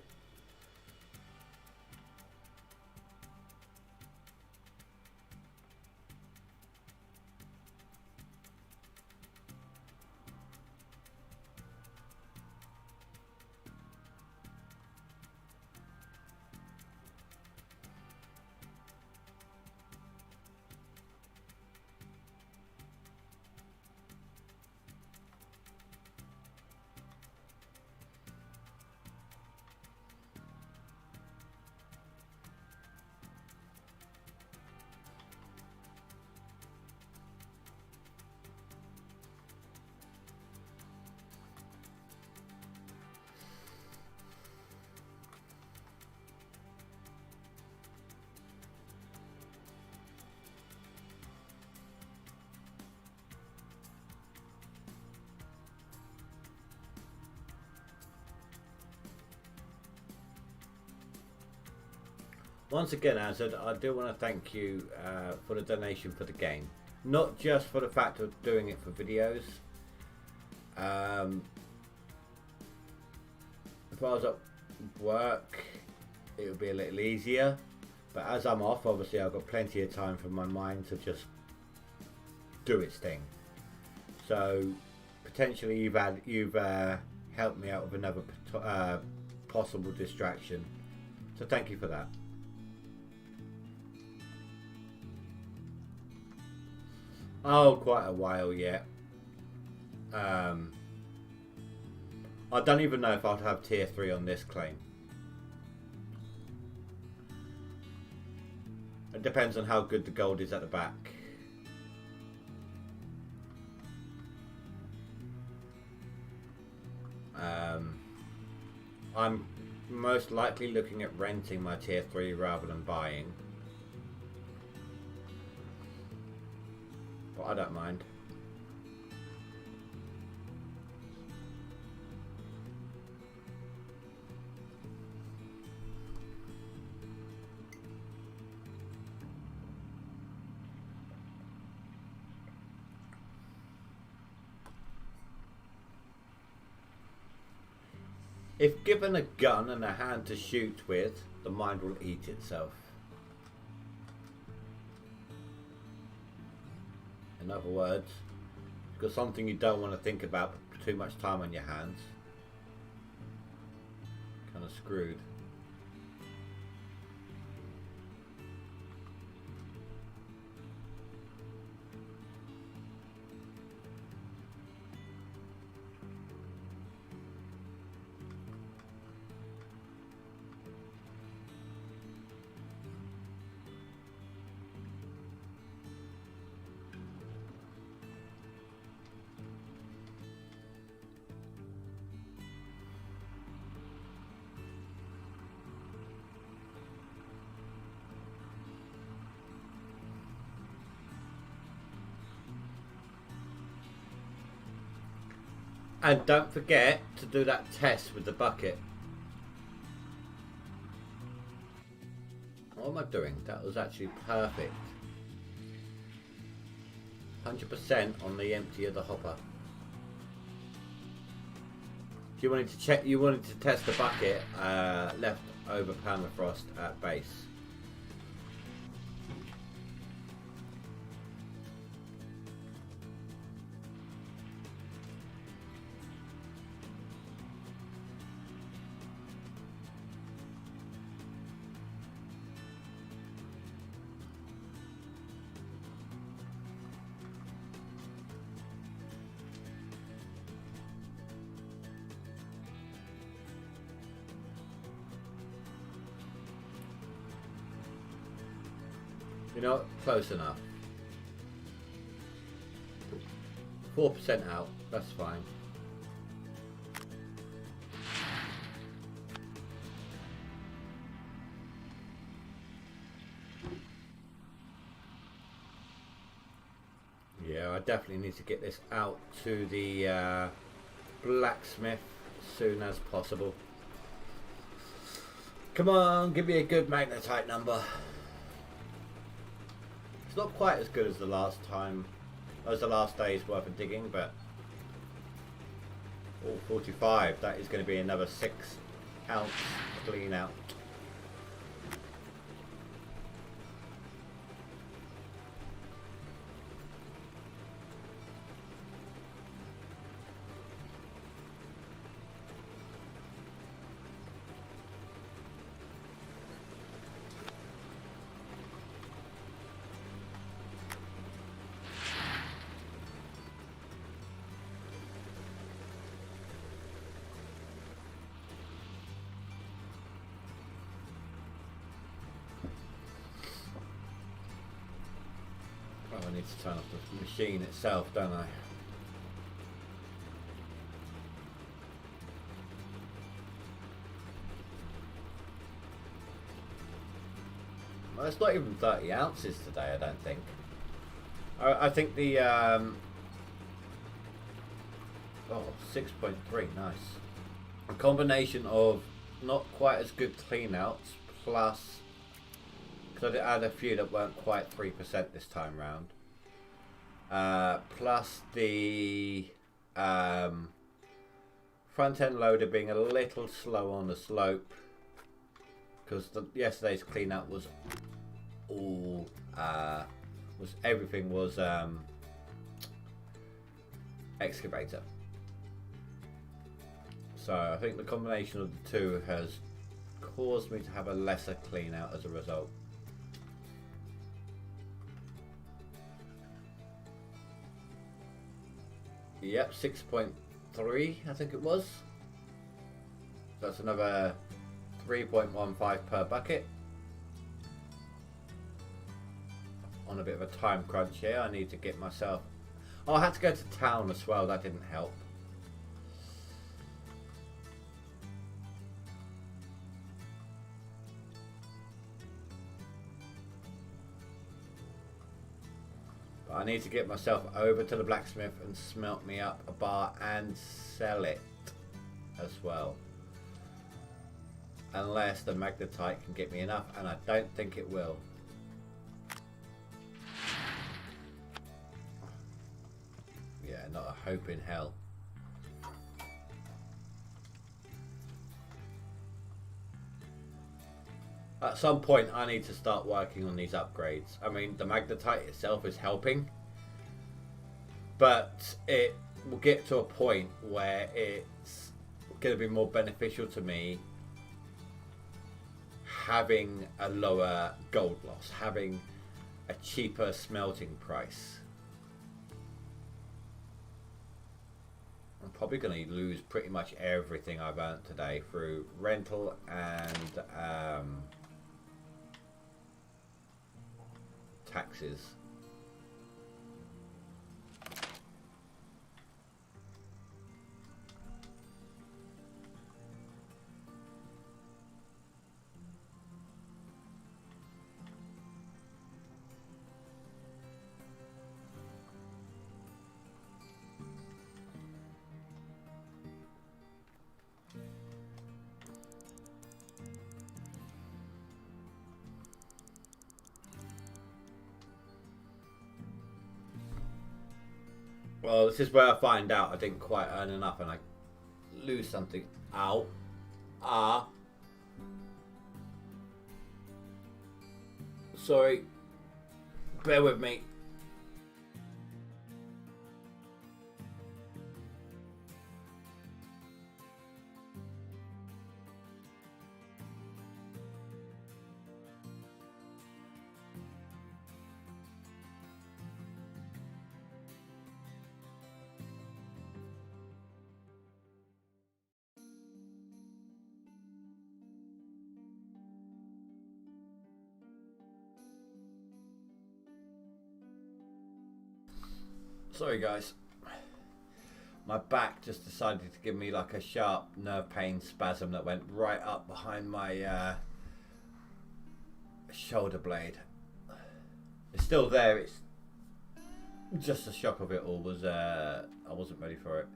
Once again, Azad, I do want to thank you for the donation for the game. Not just for the fact of doing it for videos. If I was at work, it would be a little easier. But as I'm off, obviously I've got plenty of time for my mind to just do its thing. So potentially you've helped me out with another possible distraction. So thank you for that. Oh, quite a while yet. I don't even know if I'd have tier 3 on this claim. It depends on how good the gold is at the back. I'm most likely looking at renting my tier 3 rather than buying. But I don't mind. If given a gun and a hand to shoot with, the mind will eat itself. In other words, you've got something you don't want to think about, but too much time on your hands. Kind of screwed. And don't forget to do that test with the bucket. What am I doing? That was actually perfect. 100% on the empty of the hopper. You wanted to check. You wanted to test the bucket. Left over permafrost at base. You know, close enough. 4% out, that's fine. Yeah, I definitely need to get this out to the blacksmith as soon as possible. Come on, give me a good magnetite number. It's not quite as good as the last time, as the last day's worth of digging, but 45, that is going to be another 6 ounce clean out. I need to turn off the machine itself, don't I? Well, it's not even 30 ounces today, I don't think. I think the oh, 6.3, nice. A combination of not quite as good clean outs plus, because I had a few that weren't quite 3% this time round. Plus the front end loader being a little slow on the slope, because yesterday's clean out was all everything was excavator. So I think the combination of the two has caused me to have a lesser clean out as a result. Yep, 6.3 I think it was. That's another 3.15 per bucket. On a bit of a time crunch here, I need to get myself... Oh, I had to go to town as well, that didn't help. But I need to get myself over to the blacksmith and smelt me up a bar and sell it as well. Unless the magnetite can get me enough, and I don't think it will. Yeah, not a hope in hell. At some point, I need to start working on these upgrades. I mean, the magnetite itself is helping, but it will get to a point where it's going to be more beneficial to me having a lower gold loss, having a cheaper smelting price. I'm probably going to lose pretty much everything I've earned today through rental and taxes. Well, this is where I find out I didn't quite earn enough and I lose something. Ow. Ah. Sorry. Bear with me. Sorry guys, my back just decided to give me like a sharp nerve pain spasm that went right up behind my shoulder blade. It's still there, it's just the shock of it all was, I wasn't ready for it.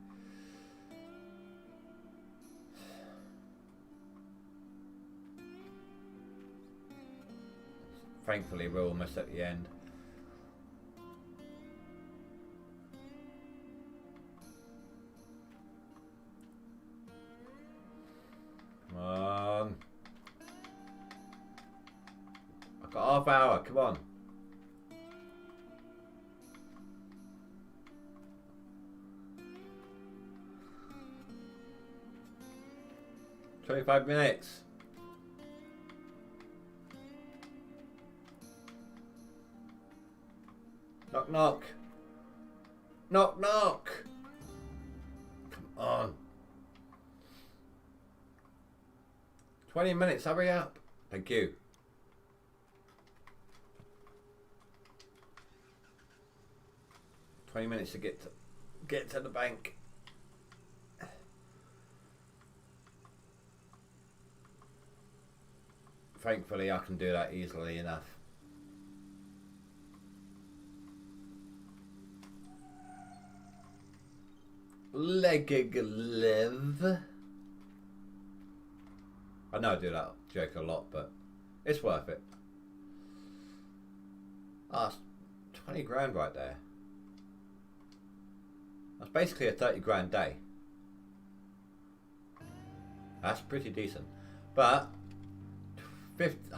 Thankfully we're almost at the end. Come on. I've got half hour, come on. "25 minutes. Knock knock. Knock knock. Come on. 20 minutes, hurry up. Thank you. "20 minutes to get to the bank. Thankfully I can do that easily enough. Leggig live. I know I do that joke a lot, but it's worth it. Ah, 20 grand right there. That's basically a 30 grand day. That's pretty decent. But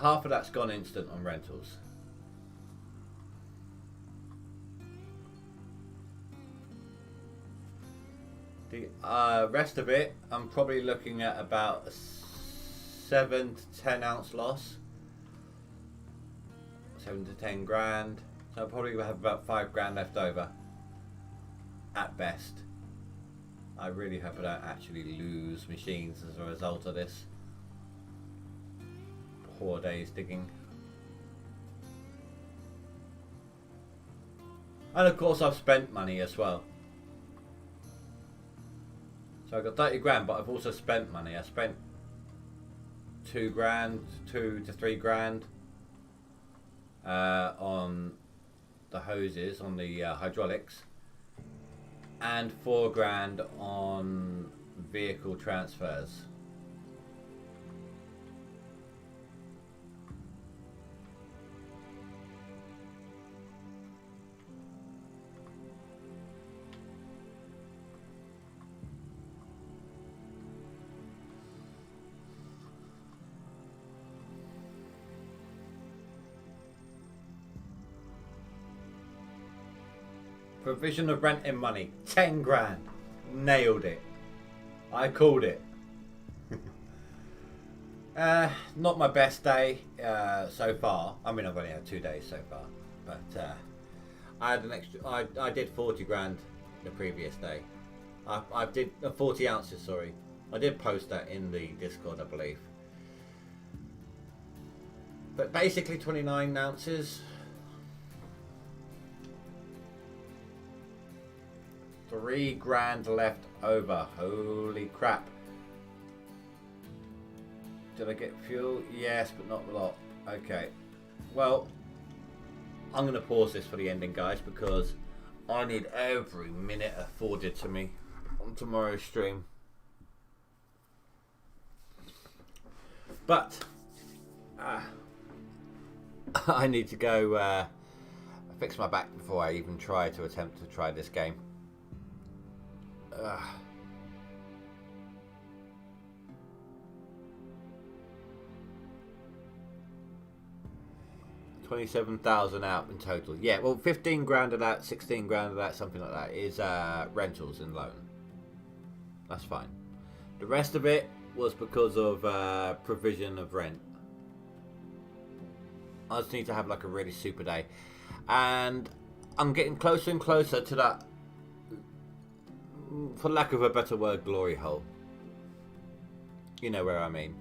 half of that's gone instant on rentals. The rest of it, I'm probably looking at about a 7 to 10 ounce loss. 7 to 10 grand. So I'll probably have about 5 grand left over. At best. I really hope I don't actually lose machines as a result of this. 4 days digging. And of course I've spent money as well. So I got 30 grand, but I've also spent money. I spent 2 grand, 2 to 3 grand on the hoses, on the hydraulics, and 4 grand on vehicle transfers. Provision of rent and money. 10 grand. Nailed it. I called it. Not my best day so far. I mean, I've only had 2 days so far. But I had an extra. I did 40 grand the previous day. I did 40 ounces, sorry. I did post that in the Discord, I believe. But basically 29 ounces. 3 grand left over. Holy crap. Did I get fuel? Yes, but not a lot. Okay. Well, I'm going to pause this for the ending, guys, because I need every minute afforded to me on tomorrow's stream. But I need to go fix my back before I even try to attempt to try this game. 27,000 out in total. Yeah, well, 15 grand of that, 16 grand of that, something like that is rentals and loan. That's fine. The rest of it was because of provision of rent. I just need to have like a really super day, and I'm getting closer and closer to that, for lack of a better word, glory hole. You know where I mean.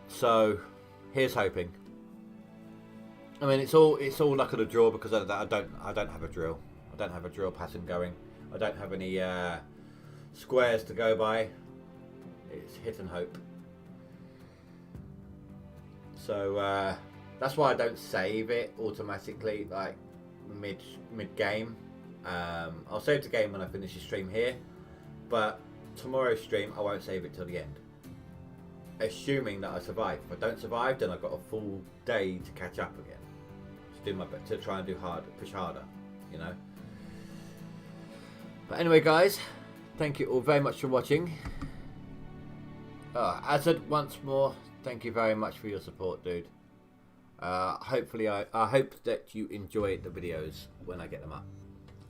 So here's hoping. I mean, it's all luck of the draw, because I don't have a drill. I don't have a drill pattern going. I don't have any squares to go by. It's hit and hope. So that's why I don't save it automatically, like mid game. I'll save the game when I finish the stream here, but tomorrow's stream I won't save it till the end, assuming that I survive. If I don't survive, then I've got a full day to catch up again, to do my best, to try and do push harder, you know. But anyway, guys, thank you all very much for watching. Azad, once more, thank you very much for your support, dude. Hopefully, I hope that you enjoy the videos when I get them up.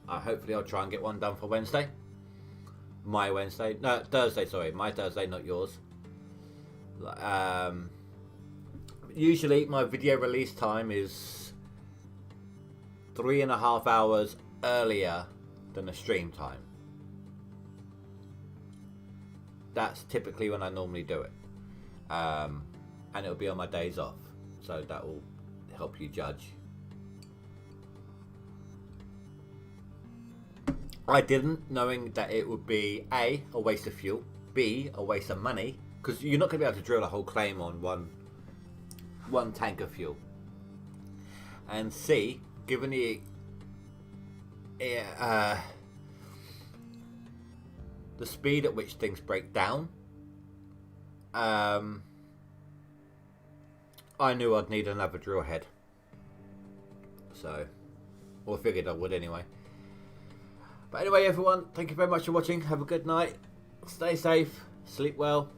Hopefully I'll try and get one done for Wednesday. My Wednesday. No, Thursday, sorry. My Thursday, not yours. Usually my video release time is 3.5 hours earlier than the stream time. That's typically when I normally do it. And it'll be on my days off. So that will help you judge. I didn't, knowing that it would be A, a waste of fuel, B, a waste of money, because you're not going to be able to drill a whole claim on one tank of fuel, and C, given the speed at which things break down, I knew I'd need another drill head, so, or figured I would anyway. But anyway, everyone, thank you very much for watching. Have a good night. Stay safe. Sleep well.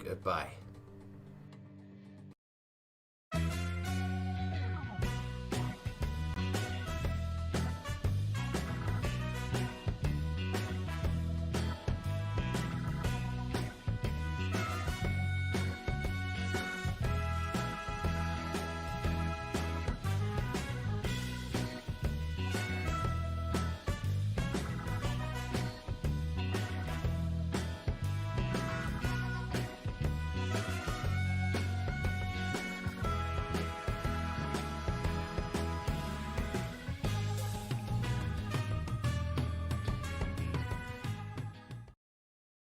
Goodbye.